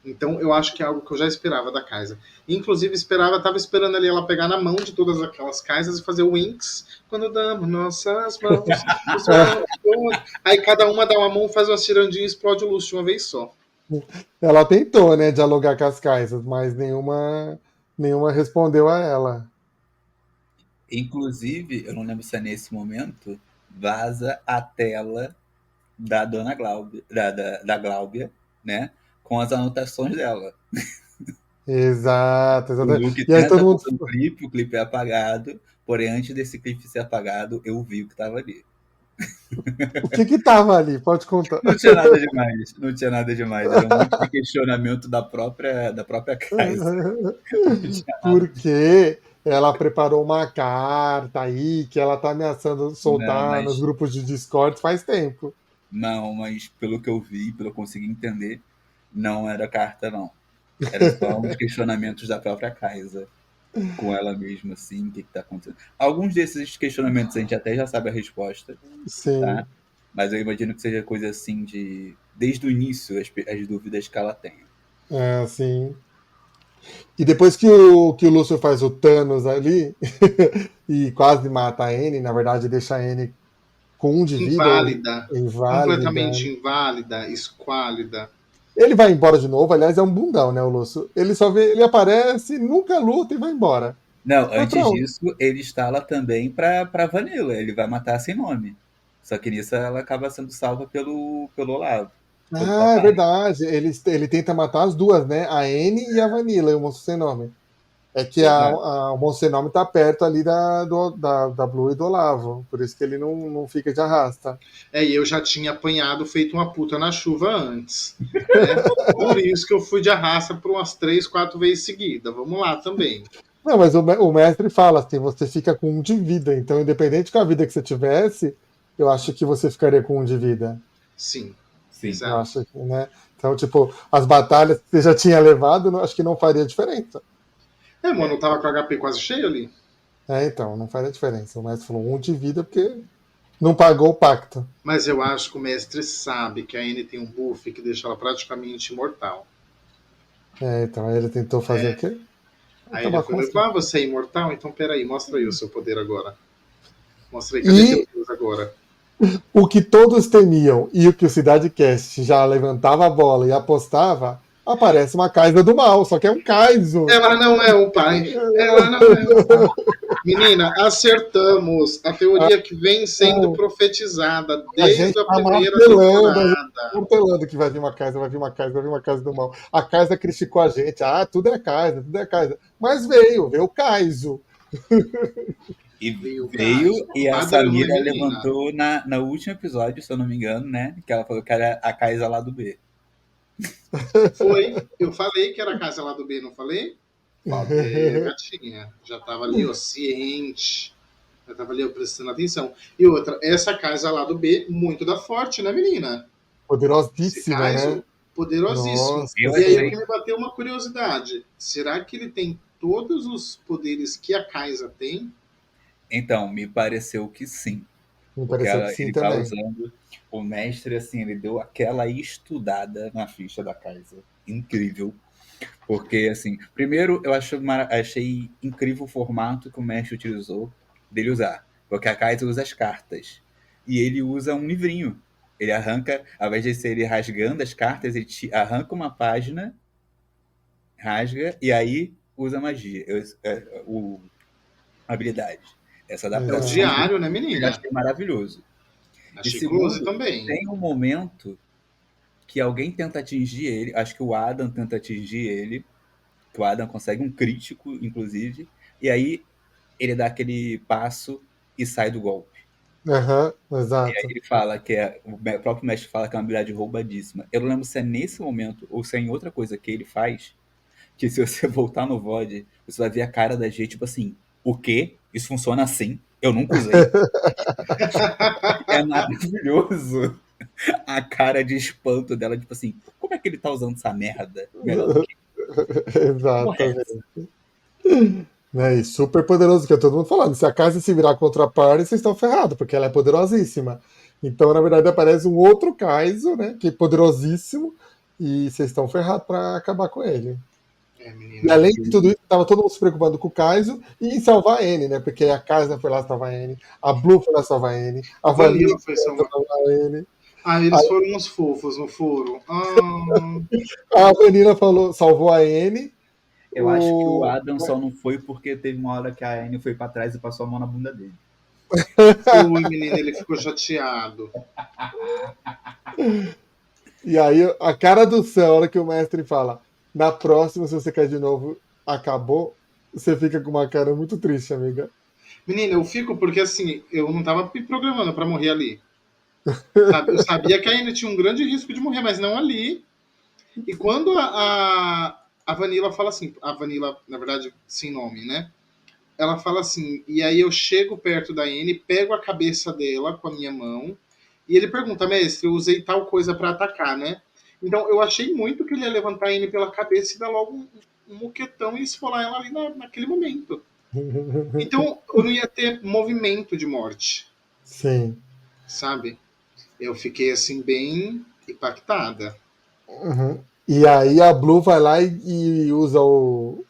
Então, eu acho que é algo que eu já esperava da Kaisa. Inclusive, estava esperando ali ela pegar na mão de todas aquelas Kaisas e fazer o Winx quando damos nossas mãos. Aí cada uma dá uma mão, faz uma cirandinha e explode o Lúcio de uma vez só. Ela tentou, né, dialogar com as casas, mas nenhuma respondeu a ela. Inclusive, eu não lembro se é nesse momento, vaza a tela da Dona Gláudia, da Gláudia, né? Com as anotações dela. Exato, O exatamente. Luke E aí tenta todo mundo. fazer um clipe, o clipe é apagado, porém, antes desse clipe ser apagado, eu vi o que estava ali. O que que tava ali? Pode contar. Não tinha nada demais, não tinha nada demais. Era um monte de questionamento da própria casa. Não tinha nada. Porque ela preparou uma carta aí que ela tá ameaçando Não, soltar nos mas grupos de Discord faz tempo. não, mas pelo que eu vi, pelo que eu consegui entender, não era carta, não. Era só uns questionamentos da própria casa. com ela mesma, assim, o que tá acontecendo. Alguns desses questionamentos a gente até já sabe a resposta, Sim, tá? Mas eu imagino que seja coisa assim de, desde o início, as dúvidas que ela tem. assim. E depois que o Lúcio faz o Thanos ali e quase mata a N, na verdade deixa a N com um de vida ou Inválida. inválida. Completamente inválida, esquálida. Ele vai embora de novo, aliás, é um bundão, né, o Lúcio? Ele só vê, ele aparece, nunca luta e vai embora. Não, Vai pra antes onde? disso, ele instala também pra Vanilla. Ele vai matar sem nome. Só que nisso ela acaba sendo salva pelo Olavo, pelo Ah, é papai. verdade. Ele tenta matar as duas, né? A N e a Vanilla, e o monstro sem nome. É que Exato. o monstro sem nome tá perto ali da Blue e do Olavo. Por isso que ele não fica de arrasta. E eu já tinha apanhado feito uma puta na chuva antes. Né? Por isso que eu fui de arrasta por umas 3, 4 vezes seguidas. Vamos lá também. Não, mas o mestre fala assim: você fica com um de vida. Então, independente com a vida que você tivesse, eu acho que você ficaria com um de vida. Sim, Sim. Eu exato. acho que, né? Então, tipo, as batalhas que você já tinha levado, acho que não faria diferença. Mano, eu tava com o HP quase cheio ali. Então, não faria diferença. O mestre falou um de vida porque não pagou o pacto. Mas eu acho que o mestre sabe que a Anne tem um buff que deixa ela praticamente imortal. Então aí ele tentou fazer o quê? Aí ele Acabar com falou: você. ah, você é imortal? Então peraí, mostra aí o seu poder agora. Mostra aí, cadê teu E Deus agora? o que todos temiam e o que o Cidade Cast já levantava a bola e apostava, aparece uma Kaisa do mal, só que é um Kaizo. Ela não é o pai. Ela não é o pai. Menina, acertamos a teoria que vem sendo profetizada A gente desde a tá primeira martelando, a gente tá temporada. martelando que vai vir uma Kaisa, vai vir uma Kaisa, vai vir uma Kaisa do mal. A Kaisa criticou a gente, tudo é Kaisa, tudo é Kaisa. Mas veio o Kaizo. E Veio o veio, caso. e a Padrão, né, Samira menina? levantou no último episódio, se eu não me engano, né? Que ela falou que era a Kaisa lá do B. Foi. Eu falei que era a casa lá do B, não falei? Gatinha. Já tava ali, ó, ciente. Já tava ali, ó, prestando atenção. E outra, essa casa lá do B, muito da forte, né, menina? Esse Poderosíssima, né? caso, poderosíssimo. Nossa Eu E aí o achei. que me bateu uma curiosidade. Será que ele tem todos os poderes que a Kaisa tem? Então, me pareceu que sim. Me Porque pareceu que sim ele vai também. usando. O mestre, assim, ele deu aquela estudada na ficha da Kaisa. Incrível. Porque, assim, primeiro eu achei incrível o formato que o mestre utilizou dele usar. Porque a Kaisa usa as cartas. E ele usa um livrinho. Ele arranca, ao invés de ser ele rasgando as cartas, ele arranca uma página, rasga, e aí usa magia. Habilidade. Essa É o Exato. adaptação diário, né, eu menina? achei maravilhoso. E Achei close segundo, também. tem um momento que alguém tenta atingir ele, acho que o Adam tenta atingir ele, que o Adam consegue um crítico, inclusive, e aí ele dá aquele passo e sai do golpe. Aham, E aí exato. ele fala que o próprio mestre fala que é uma habilidade roubadíssima. Eu não lembro se é nesse momento ou se é em outra coisa que ele faz, que se você voltar no VOD, você vai ver a cara da gente, tipo assim, o quê? Isso funciona assim? Eu nunca usei. É maravilhoso a cara de espanto dela, tipo assim, como é que ele tá usando essa merda melhor do que porra é essa? Exatamente. Né? E super poderoso, que é todo mundo falando. Se a casa se virar contra a Party, vocês estão ferrados, porque ela é poderosíssima. Então, na verdade, aparece um outro Kaizo, né? Que é poderosíssimo, e vocês estão ferrados para acabar com ele. E Menina. além de tudo isso, tava todo mundo se preocupando com o Kaizo e em salvar a N, né? Porque a Kaiser foi lá salvar a N, a Blue foi lá salvar a N, a A Vanilla Vanilla foi foi lá salvar. salvar a N. Eles foram uns fofos, não foram? A Vanilla falou, salvou a N. Eu acho que o O... Adam só não foi porque teve uma hora que a Anne foi pra trás e passou a mão na bunda dele. Foi, menino, ele ficou chateado. E aí, a cara do céu, a hora que o mestre fala, na próxima, se você cair de novo, acabou, você fica com uma cara muito triste, amiga. Menina, eu fico porque assim, eu não tava me programando pra morrer ali. Sabe? Eu sabia que a Anne tinha um grande risco de morrer, mas não ali. E quando a Vanilla fala assim, a Vanilla, na verdade, sem nome, né? Ela fala assim, e aí eu chego perto da Anne, pego a cabeça dela com a minha mão, e ele pergunta, mestre, eu usei tal coisa pra atacar, né? Então eu achei muito que ele ia levantar a Anne pela cabeça e dar logo um moquetão e esfolar ela ali naquele momento. Então eu não ia ter movimento de morte, Sim. sabe? Eu fiquei assim bem impactada. Uhum. E aí a Blue vai lá e usa o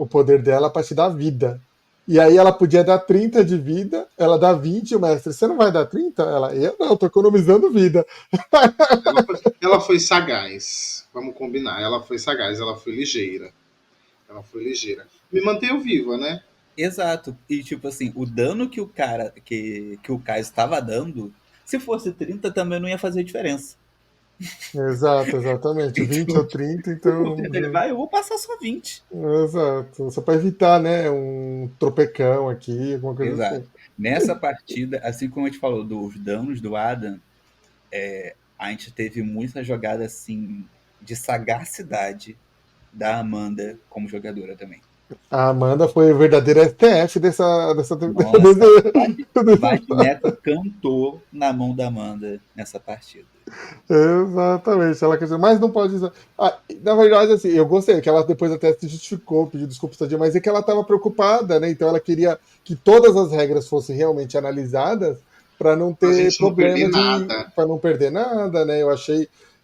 poder dela para te dar vida. E aí ela podia dar 30 de vida, ela dá 20, o mestre, você não vai dar 30? Ela, eu não, tô economizando vida. Ela foi sagaz, vamos combinar. Ela foi sagaz, ela foi ligeira. Ela foi ligeira. Me manteve viva, né? Exato. E tipo assim, o dano que o cara, que o Kai estava dando, se fosse 30 também não ia fazer diferença. Exato, exatamente. 20 ou 30, O então. poder dele vai, eu vou passar só 20. Exato. Só para evitar, né, um tropecão aqui, alguma coisa Exato. assim. Nessa partida, assim como a gente falou dos danos do Adam, a gente teve muita jogada assim de sagacidade da Amanda como jogadora também. A Amanda foi o verdadeiro STF dessa Nossa, Vadimeco cantou na mão da Amanda nessa partida. Exatamente, ela quer dizer, mas não pode usar. Ah, na verdade, assim, eu gostei que ela depois até se justificou, pediu desculpas, tadinha, mas é que ela estava preocupada, né? Então ela queria que todas as regras fossem realmente analisadas para não Pra ter gente não perder problema de, nada. para não perder nada, né?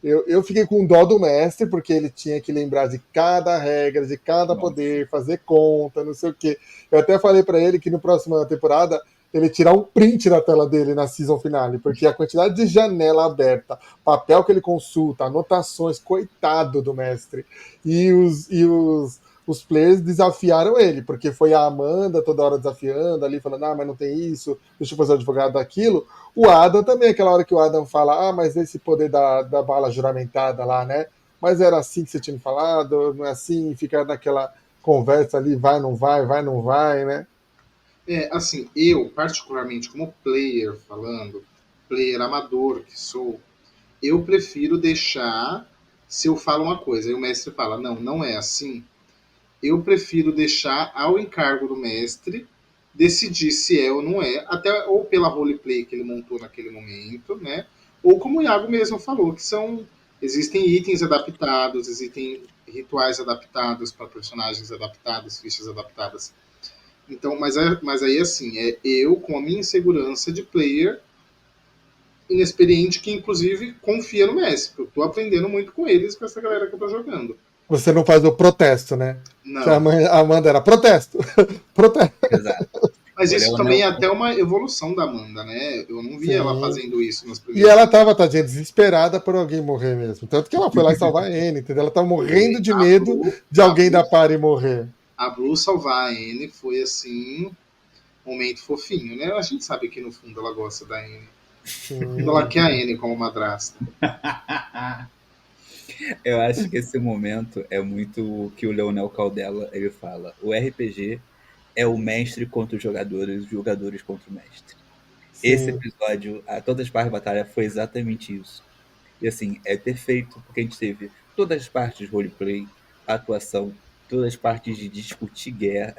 Eu fiquei com dó do mestre porque ele tinha que lembrar de cada regra, de cada Nossa. poder, fazer conta, não sei o quê. Eu até falei para ele que no próxima temporada ele tirar um print da tela dele na season finale, porque a quantidade de janela aberta, papel que ele consulta, anotações, coitado do mestre. Os players desafiaram ele, porque foi a Amanda toda hora desafiando ali, falando, ah, mas não tem isso, deixa eu fazer o advogado daquilo. O Adam também, aquela hora que o Adam fala, ah, mas esse poder da bala juramentada lá, né? Mas era assim que você tinha me falado, não é assim, fica naquela conversa ali, vai, não vai, né? Assim, eu, particularmente como player falando, player amador que sou, eu prefiro deixar, se eu falo uma coisa e o mestre fala, não, não é assim, eu prefiro deixar ao encargo do mestre decidir se é ou não é, até ou pela roleplay que ele montou naquele momento, né? Ou como o Iago mesmo falou, que existem itens adaptados, existem rituais adaptados para personagens adaptados, fichas adaptadas. Então, mas aí assim, é eu com a minha insegurança de player inexperiente que inclusive confia no Messi, porque eu tô aprendendo muito com eles, com essa galera que eu tô jogando. Você não faz o protesto, né? Que Não. a Amanda era protesto. Protesto. Exato. Mas O isso também Leonel, é até uma evolução da Amanda, né? Eu não vi ela Sim. fazendo isso nas E primeiras. ela tava, tadinha, desesperada por alguém morrer mesmo. Tanto que ela foi lá e salvar a Anne, entendeu? Ela tava morrendo de A medo Blue, de a alguém Blue, da party morrer. a Blue salvar a Anne foi assim, um momento fofinho, né? A gente sabe que no fundo ela gosta da Anne. Ela Sim. quer a Anne como madrasta. eu acho que esse momento é muito o que o Leonel Caldela ele fala. O RPG é o mestre contra os jogadores contra o mestre. Esse Sim. episódio, todas as partes da batalha, foi exatamente isso. E assim, é perfeito, porque a gente teve todas as partes de roleplay, a atuação, todas as partes de discutir guerra,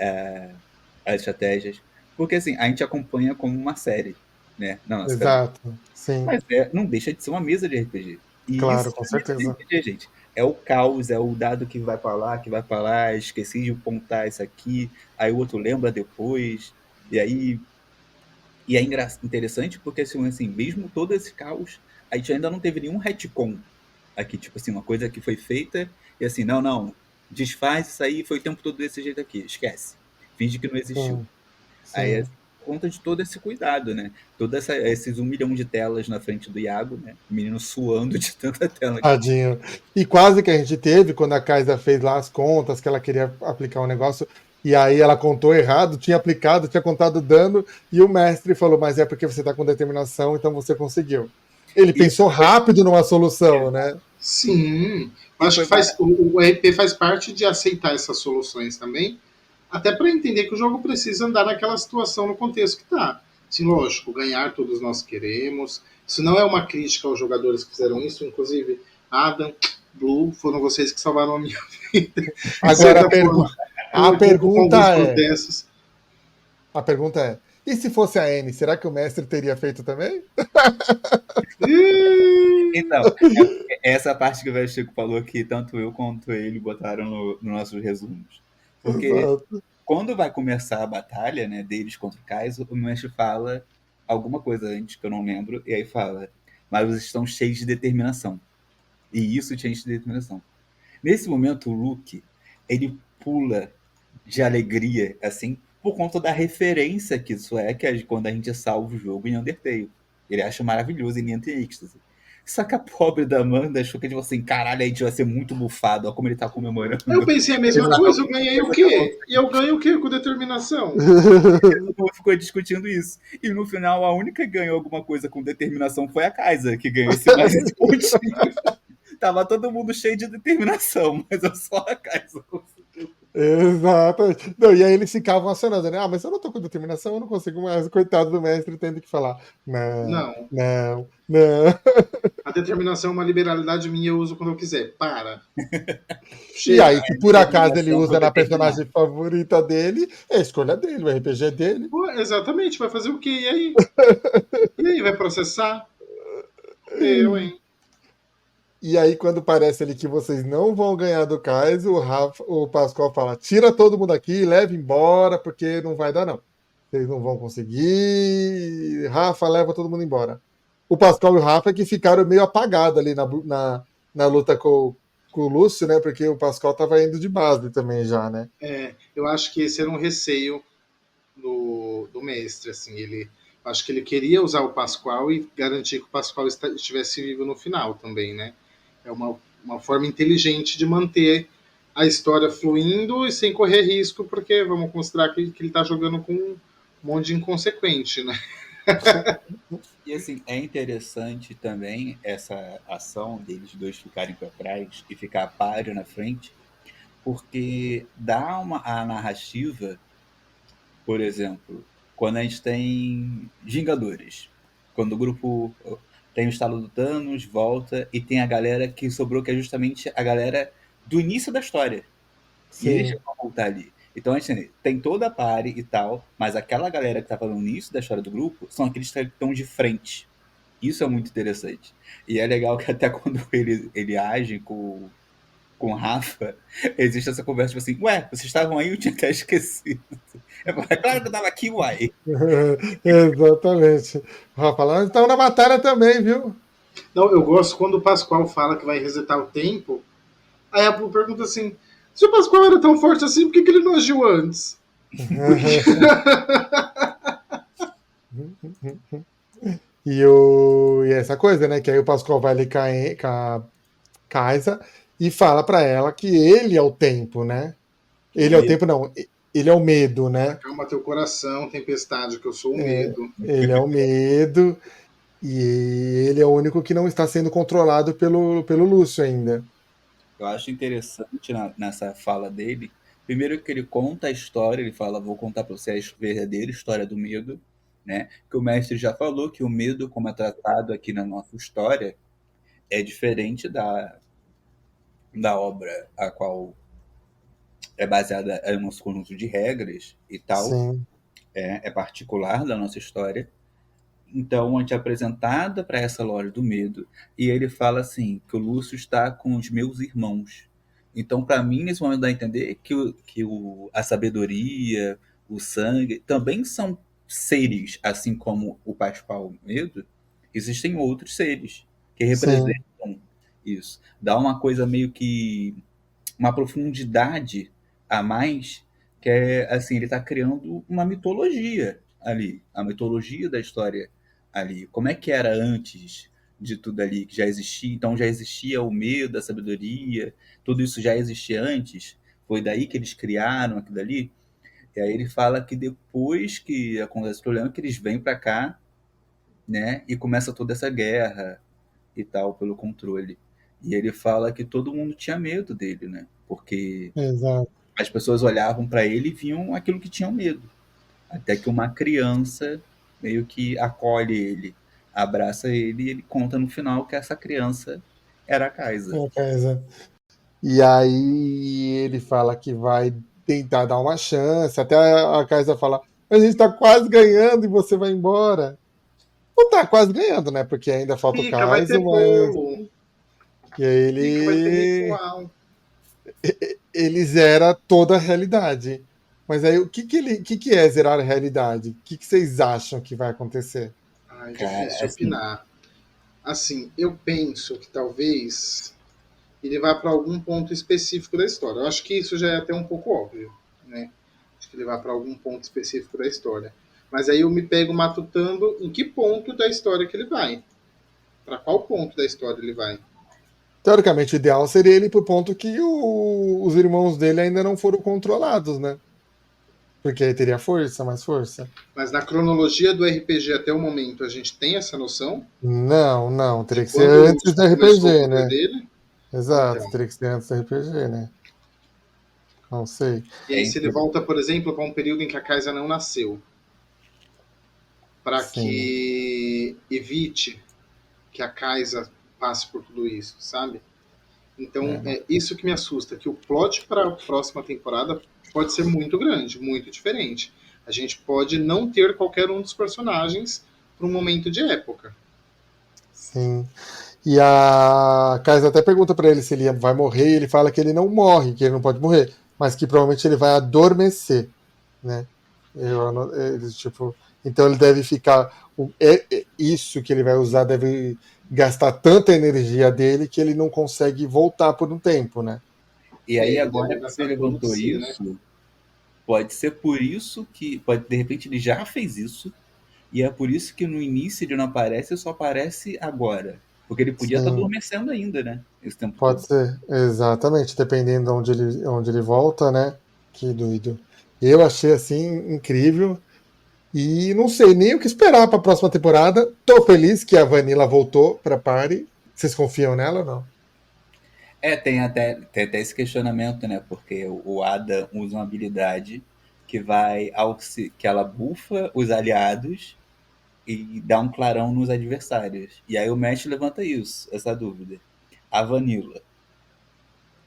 as estratégias. Porque assim, a gente acompanha como uma série, né? Na nossa cabeça. Exato. Sim. Mas não deixa de ser uma mesa de RPG. E Claro, isso com é mesa de certeza. RPG, gente. É o caos, é o dado que vai pra lá, que vai pra lá, esqueci de apontar isso aqui, aí o outro lembra depois, e aí. E é interessante porque, assim, mesmo todo esse caos, a gente ainda não teve nenhum retcon aqui, tipo assim, uma coisa que foi feita e assim, não, desfaz isso aí, foi o tempo todo desse jeito aqui, esquece. Finge que não existiu. Sim. Aí é Sim. conta de todo esse cuidado, né? Esses 1 milhão de telas na frente do Iago, né? O menino suando de tanta tela. Tadinho. E quase que a gente teve quando a Kaisa fez lá as contas, que ela queria aplicar um negócio, e aí ela contou errado, tinha aplicado, tinha contado dano, e o mestre falou, mas é porque você está com determinação, então você conseguiu. Ele Isso pensou foi, rápido numa solução, né? Sim. e Acho foi que o RP faz parte de aceitar essas soluções também, até para entender que o jogo precisa andar naquela situação no contexto que está. Sim, lógico, ganhar todos nós queremos. Isso não é uma crítica aos jogadores que fizeram isso, inclusive Adam, Blue, foram vocês que salvaram a minha vida. De Agora certa forma, a um pouco com alguns pergunta é, protestos. a pergunta é, e se fosse a Anne, será que o mestre teria feito também? Então, essa parte que o Chico falou que tanto eu quanto ele botaram nos nossos resumos. Porque Exato. quando vai começar a batalha, né, deles contra o Kaizo, o mestre fala alguma coisa antes que eu não lembro, e aí fala, mas eles estão cheios de determinação. E isso tinha de determinação. Nesse momento, o Luke, ele pula de alegria, assim, por conta da referência que isso é, que é quando a gente salva o jogo em Undertale. Ele acha maravilhoso em entra em êxtase. Só que a pobre da Amanda achou que, tipo assim, caralho, a gente vai ser muito bufado, olha como ele tá comemorando. Eu pensei a mesma coisa, eu ganhei o quê? E eu ganho o quê com determinação? Todo mundo ficou discutindo isso. E no final, a única que ganhou alguma coisa com determinação foi a Kaisa, que ganhou esse mais esse pontinho. Tava todo mundo cheio de determinação, mas eu só a Kaisa conseguiu. Exatamente. Não, e aí eles ficavam acionando, né? Ah, mas eu não tô com determinação, eu não consigo mais. Coitado do mestre tendo que falar. Não, Não. não, não. A determinação é uma liberalidade minha, eu uso quando eu quiser. Para. E Chega. aí, se por acaso ele Determinação usa foi na determinada. personagem favorita dele, é a escolha dele, o RPG é dele. Pô, exatamente, vai fazer o quê? E aí? E aí, vai processar? Eu, hein? E aí, quando parece ali que vocês não vão ganhar do Kaiser, o Pascoal fala: tira todo mundo aqui, leva embora, porque não vai dar, não. Vocês não vão conseguir. Rafa, leva todo mundo embora. O Pascoal e o Rafa que ficaram meio apagados ali na luta com o Lúcio, né? Porque o Pascoal tava indo de base também já, né? É, eu acho que esse era um receio do mestre, assim, acho que ele queria usar o Pascoal e garantir que o Pascoal estivesse vivo no final também, né? É uma forma inteligente de manter a história fluindo e sem correr risco, porque vamos considerar que ele tá jogando com um monte de inconsequente, né? E assim, é interessante também essa ação deles dois ficarem para trás e ficar páreo na frente, porque dá a narrativa, por exemplo, quando a gente tem Vingadores, quando o grupo tem o estalo do Thanos, volta e tem a galera que sobrou, que é justamente a galera do início da história. E eles Sim. vão voltar ali. Então a gente tem toda a party e tal, mas aquela galera que estava no início da história do grupo são aqueles que estão de frente. Isso é muito interessante. E é legal que até quando ele age com o Rafa, existe essa conversa tipo assim, ué, vocês estavam aí, eu tinha até esquecido. É claro que eu tava aqui, uai. Exatamente. O Rafa lá, estão na batalha também, viu? Não, eu gosto quando o Pascoal fala que vai resetar o tempo, aí a Blue pergunta assim, se o Pascoal era tão forte assim, por que ele não agiu antes? E essa coisa, né? Que aí o Pascoal vai ali com a Kaisa e fala pra ela que ele é o tempo, né? Ele é o tempo, não. Ele é o medo, né? Calma teu coração, tempestade, que eu sou o medo. Ele é o medo e ele é o único que não está sendo controlado pelo Lúcio ainda. Eu acho interessante nessa fala dele, primeiro que ele conta a história, ele fala, vou contar para você a verdadeira história do medo, né? Que o mestre já falou que o medo, como é tratado aqui na nossa história, é diferente da obra a qual é baseada em nosso conjunto de regras e tal, Sim, é particular da nossa história. Então, a gente é apresentada para essa lore do medo, e ele fala assim, que o Lúcio está com os meus irmãos. Então, para mim, nesse momento dá a entender que a sabedoria, o sangue, também são seres, assim como o Pascoal Medo, existem outros seres que sim, representam isso. Dá uma coisa meio que uma profundidade a mais, que é assim, ele está criando uma mitologia ali, a mitologia da história ali. Como é que era antes de tudo ali que já existia? Então já existia o medo, a sabedoria, tudo isso já existia antes. Foi daí que eles criaram aquilo ali. E aí ele fala que depois que acontece o problema, que eles vêm para cá, né, e começa toda essa guerra e tal pelo controle. E ele fala que todo mundo tinha medo dele, né? Porque exato. as pessoas olhavam para ele e viam aquilo que tinham medo. Até que uma criança meio que acolhe ele, abraça ele e ele conta no final que essa criança era a Kaisa. E aí ele fala que vai tentar dar uma chance. Até a Kaisa fala: a gente tá quase ganhando e você vai embora. Não tá quase ganhando, né? Porque ainda falta o Fica, vai ter Kaiser, mas bolo. E aí E que vai ter ritual. ele zera toda a realidade. Mas aí o que é zerar a realidade? O que vocês acham que vai acontecer? Ai, Cara, difícil assim, opinar. Assim, eu penso que talvez ele vá para algum ponto específico da história. Eu acho que isso já é até um pouco óbvio, né? Acho que ele vai para algum ponto específico da história. Mas aí eu me pego matutando em que ponto da história que ele vai. Para qual ponto da história ele vai? Teoricamente, o ideal seria ele pro ponto que os irmãos dele ainda não foram controlados, né? Porque aí teria força, mais força. Mas na cronologia do RPG até o momento, a gente tem essa noção Não, não. de Teria que ser quando o antes do Lúcio começou o RPG, poder né? dele? Exato, Então. teria que ser antes do RPG, né? Não sei. E é aí, se ele incrível. volta, por exemplo, para um período em que a Kaisa não nasceu, para Sim. que evite que a Kaisa passe por tudo isso, sabe? Então, É. é isso que me assusta, que o plot para a próxima temporada pode ser muito grande, muito diferente. A gente pode não ter qualquer um dos personagens para um momento de época. Sim. E a Kaiser até pergunta pra ele se ele vai morrer, e ele fala que ele não morre, que ele não pode morrer, mas que provavelmente ele vai adormecer, né? Tipo, então ele deve ficar. Isso que ele vai usar deve gastar tanta energia dele que ele não consegue voltar por um tempo, né? E aí, Ele agora deve que você gastar todo de levantou si, né? isso, pode ser por isso que, pode, de repente, ele já fez isso, e é por isso que no início ele não aparece e só aparece agora. Porque ele podia estar Sim, adormecendo ainda, né? Esse tempo pode todo. ser, exatamente, dependendo de onde ele volta, né? Que doido. Eu achei assim incrível. E não sei nem o que esperar para a próxima temporada. Tô feliz que a Vanilla voltou para Party. Vocês confiam nela ou não? Tem até esse questionamento, né? Porque o Ada usa uma habilidade que vai que ela bufa os aliados e dá um clarão nos adversários. E aí o mestre levanta essa dúvida. A Vanilla.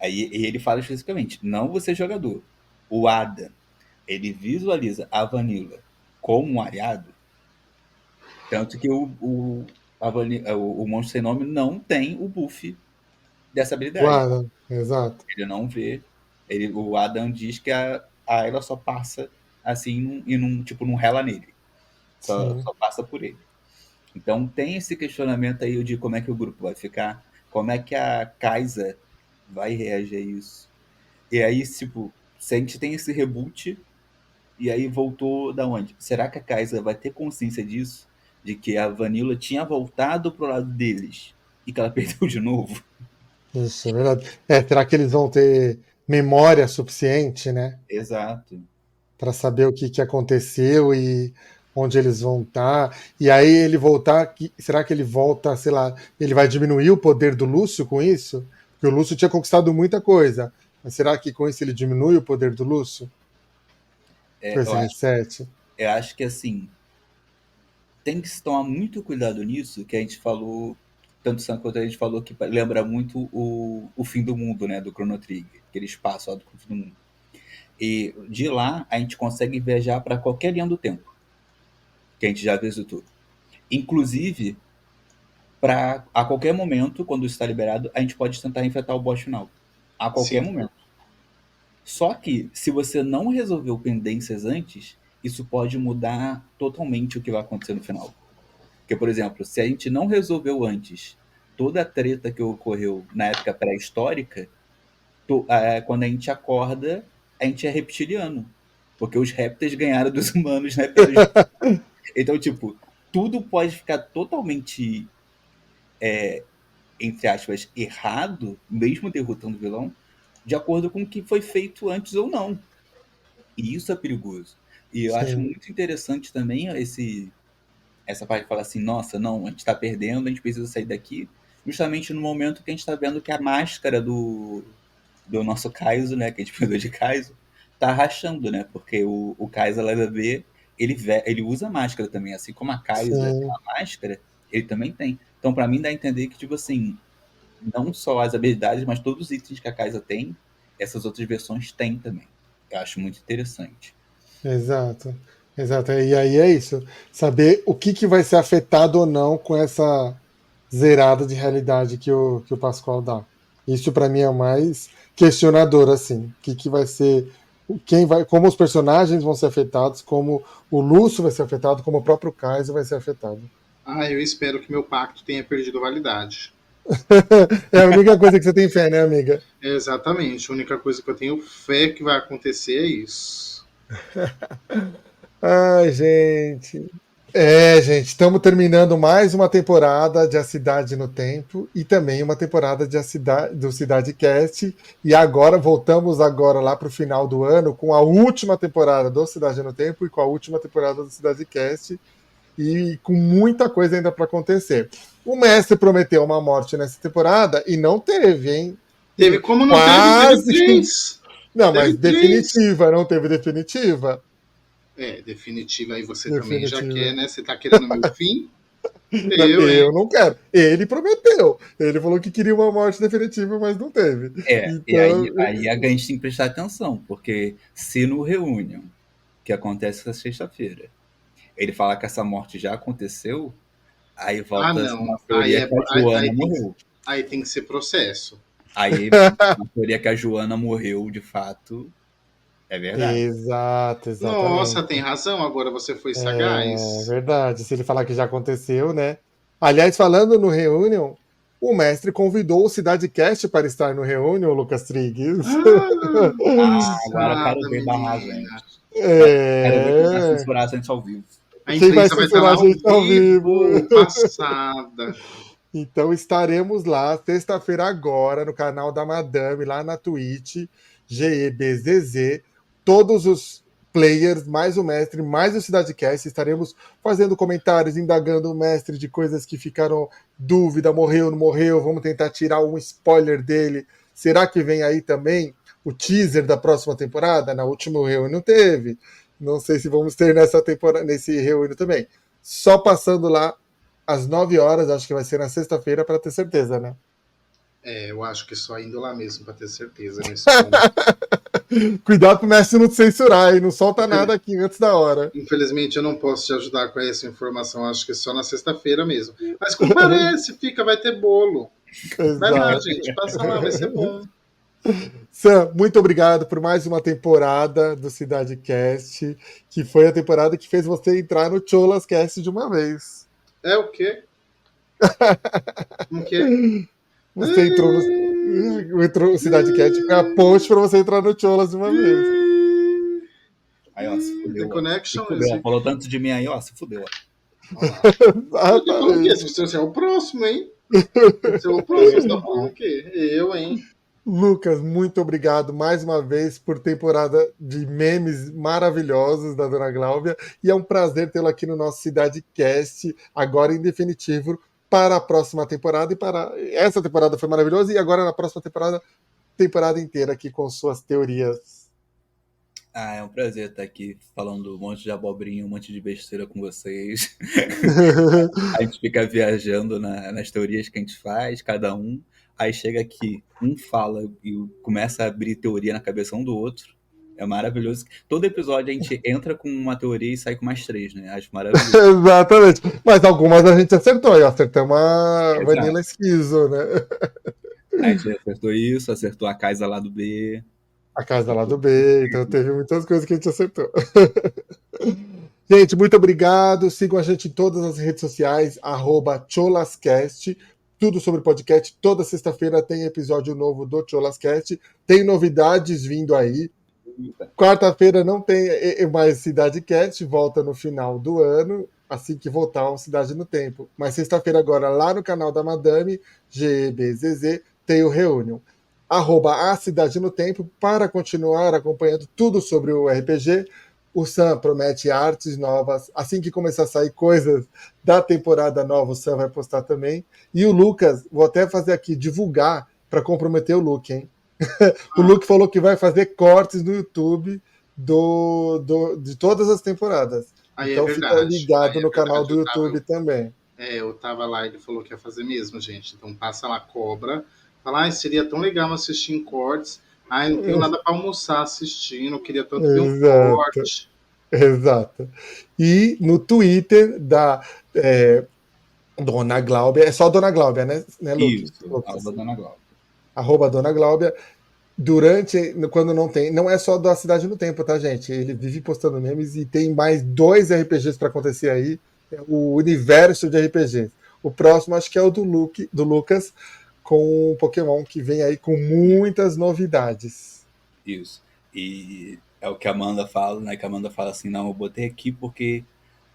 Aí e ele fala especificamente, não você jogador. O Ada, ele visualiza a Vanilla como um aliado, tanto que o monstro sem nome não tem o buff dessa habilidade. Guarda, exato. Ele não vê. O Adam diz que a Ayla só passa assim e não, tipo, não rela nele. Só, Sim, só passa por ele. Então tem esse questionamento aí de como é que o grupo vai ficar, como é que a Kaisa vai reagir a isso. E aí, tipo, se a gente tem esse reboot, e aí voltou da onde? Será que a Kaisa vai ter consciência disso? De que a Vanilla tinha voltado pro lado deles e que ela perdeu de novo? isso é verdade. Será que eles vão ter memória suficiente, né? Exato. Para saber o que aconteceu e onde eles vão estar. E aí ele voltar, será que ele volta, sei lá, ele vai diminuir o poder do Lúcio com isso? Porque o Lúcio tinha conquistado muita coisa. Mas será que com isso ele diminui o poder do Lúcio? Com É, eu esse acho, reset? eu acho que assim, tem que se tomar muito cuidado nisso, que a gente falou, tanto Sam quanto a gente falou que lembra muito o fim do mundo, né, do Chrono Trigger, aquele espaço lá do fim do mundo. E de lá a gente consegue viajar para qualquer linha do tempo, que a gente já visitou. Inclusive, para a qualquer momento, quando está liberado, a gente pode tentar enfrentar o boss final. A qualquer Sim, momento. Só que, se você não resolveu pendências antes, isso pode mudar totalmente o que vai acontecer no final. Porque, por exemplo, se a gente não resolveu antes toda a treta que ocorreu na época pré-histórica, quando a gente acorda, a gente é reptiliano. Porque os répteis ganharam dos humanos na época dos. Então, tipo, tudo pode ficar totalmente, entre aspas, errado, mesmo derrotando o vilão, de acordo com o que foi feito antes ou não. E isso é perigoso. E eu acho Sim. muito interessante também essa parte de falar assim, nossa, não, a gente está perdendo, a gente precisa sair daqui, justamente no momento que a gente está vendo que a máscara do nosso Kaizo, né, que a gente pegou de Kaizo, tá rachando, né, porque o Kaizo leva V, ele usa máscara também, assim como a Kaiza tem Sim, uma máscara, ele também tem. Então, para mim, dá a entender que, tipo assim, não só as habilidades, mas todos os itens que a Kaiza tem, essas outras versões têm também. Eu acho muito interessante. exato. Exato. E aí é isso. Saber o que vai ser afetado ou não com essa. zerada de realidade que o Pascoal dá. Isso para mim é o mais questionador, assim. O que vai ser. Como os personagens vão ser afetados, como o Lúcio vai ser afetado, como o próprio Kaiser vai ser afetado. Eu espero que meu pacto tenha perdido validade. É a única coisa que você tem fé, né, amiga? Exatamente. A única coisa que eu tenho fé que vai acontecer é isso. Ai, gente. Gente, estamos terminando mais uma temporada de A Cidade no Tempo e também uma temporada do Cidade Cast. E agora voltamos agora lá para o final do ano com a última temporada do Cidade no Tempo e com a última temporada do Cidade Cast e com muita coisa ainda para acontecer. O mestre prometeu uma morte nessa temporada e não teve, hein? Teve como não Quase. teve? Teve 3. Não, teve mas 3. definitiva, não teve definitiva. Definitiva aí você Definitiva. também já quer, né? Você tá querendo meu fim? Eu não quero. Ele prometeu. Ele falou que queria uma morte definitiva, mas não teve. Então... E aí a gente tem que prestar atenção, porque se no Reunion, que acontece essa sexta-feira, ele fala que essa morte já aconteceu, aí volta uma teoria que a Joana morreu. Aí tem que ser processo. Aí uma teoria que a Joana morreu de fato. É verdade. Exato. Nossa, tem razão, agora você foi sagaz. É verdade, se ele falar que já aconteceu, né? Aliás, falando no Reunion, o mestre convidou o Cidade Cast para estar no Reunion, Lucas Trigues. Agora eu quero ver barrar, gente. Quero ver quem vai censurar a gente ao vivo. Quem vai censurar a gente ao vivo? Passada. Então estaremos lá, sexta-feira agora, no canal da Madame, lá na Twitch, GEBZZ, todos os players, mais o mestre, mais o CidadeCast, estaremos fazendo comentários, indagando o mestre de coisas que ficaram dúvida, morreu, não morreu, vamos tentar tirar um spoiler dele. Será que vem aí também o teaser da próxima temporada? Na última reunião não teve. Não sei se vamos ter nessa temporada, nesse reunião também. Só passando lá às 9 horas, acho que vai ser na sexta-feira, para ter certeza, né? Eu acho que só indo lá mesmo para ter certeza nesse Cuidado pro mestre não te censurar, e não solta nada aqui antes da hora. Infelizmente eu não posso te ajudar com essa informação, acho que só na sexta-feira mesmo. Mas comparece, vai ter bolo. Exato. Vai lá, gente, passa lá, vai ser bom. Sam, muito obrigado por mais uma temporada do Cidade Cast, que foi a temporada que fez você entrar no Cholas Cast de uma vez. É o quê? O quê? Você entrou no Cidade Cast, foi a ponte para você entrar no Cholas de uma vez. Aí, ó, se fudeu. The Connection. Falou tanto de mim aí, ó, se fudeu. Exatamente. Você é o próximo, hein? Você é o próximo, você tá falando o quê? Eu, hein? Lucas, muito obrigado mais uma vez por temporada de memes maravilhosos da Dona Gláudia, e é um prazer tê-lo aqui no nosso Cidade Cast, agora em definitivo, para a próxima temporada, e para essa temporada foi maravilhosa, e agora na próxima temporada inteira aqui com suas teorias. É um prazer estar aqui falando um monte de abobrinha, um monte de besteira com vocês. A gente fica viajando nas teorias que a gente faz, cada um. Aí chega aqui, um fala e começa a abrir teoria na cabeça um do outro. É maravilhoso. Todo episódio a gente entra com uma teoria e sai com mais 3, né? Acho maravilhoso. Exatamente. Mas algumas a gente acertou. E acertamos a Vanilla Esquizo, né? A gente acertou isso, acertou a casa lá do B. A casa lá do B. Então teve muitas coisas que a gente acertou. Gente, muito obrigado. Sigam a gente em todas as redes sociais, @cholascast. Tudo sobre podcast. Toda sexta-feira tem episódio novo do Cholascast. Tem novidades vindo aí. Quarta-feira não tem mais Cidade Cast, volta no final do ano, assim que voltar ao Cidade no Tempo. Mas sexta-feira agora, lá no canal da Madame, GEBZZ, tem o Reunion. @a Cidade no Tempo, para continuar acompanhando tudo sobre o RPG. O Sam promete artes novas. Assim que começar a sair coisas da temporada nova, o Sam vai postar também. E o Lucas, vou até fazer aqui, divulgar para comprometer o Luke, hein? O Luke falou que vai fazer cortes no YouTube de todas as temporadas. Aí então fica ligado no canal do YouTube também. Eu tava lá e ele falou que ia fazer mesmo, gente. Então passa lá, cobra. Fala, seria tão legal assistir em cortes. Não tenho nada para almoçar assistindo, queria tanto ver um corte. Exato. E no Twitter da Dona Gláubia, é só Dona Gláubia, né, Isso, Lucas? arroba Dona Gláubia. Arroba Dona Gláubia. Quando não tem, não é só da Cidade no Tempo, tá, gente? Ele vive postando memes e tem mais 2 RPGs para acontecer aí. É o universo de RPGs. O próximo acho que é o do Lucas, com o Pokémon, que vem aí com muitas novidades. Isso. E é o que a Amanda fala, né? Que a Amanda fala assim, não, eu botei aqui porque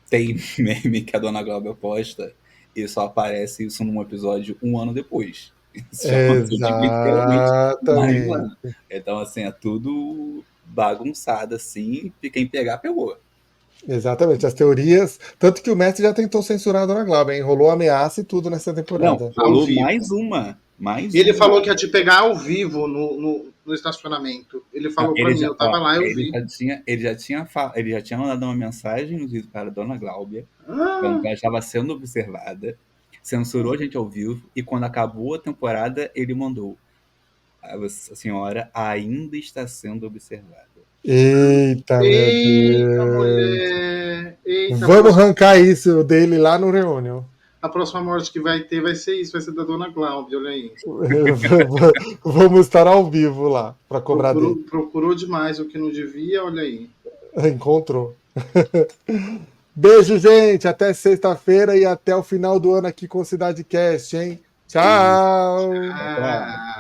tem meme que a Dona Gláubia posta e só aparece isso num episódio 1 ano depois. Isso já aconteceu, tipo, literalmente mais de um Exatamente. ano. Então, assim, é tudo bagunçado, assim, e quem pegar, pegou. Exatamente, as teorias. Tanto que o mestre já tentou censurar a Dona Gláubia, hein? Rolou ameaça e tudo nessa Não, temporada. Ao rolou vivo. mais uma. Mais Ele uma. falou que ia te pegar ao vivo no estacionamento. Ele falou pra mim, eu tava lá, eu vi. Ele já tinha mandado uma mensagem no vídeo para a Dona Gláubia, falando Ah, que ela estava sendo observada, censurou a gente ao vivo, e quando acabou a temporada, ele mandou: a senhora ainda está sendo observada. Eita, meu eita, Deus. mulher! Eita, Vamos arrancar isso dele lá no Reunion. a próxima morte que vai ter vai ser isso, vai ser da Dona Cláudia, olha aí. Vamos estar ao vivo lá para cobrar dele. Procurou demais o que não devia, olha aí. Encontrou. Beijo, gente. Até sexta-feira e até o final do ano aqui com o Cidade Cast, hein? Tchau! Tá.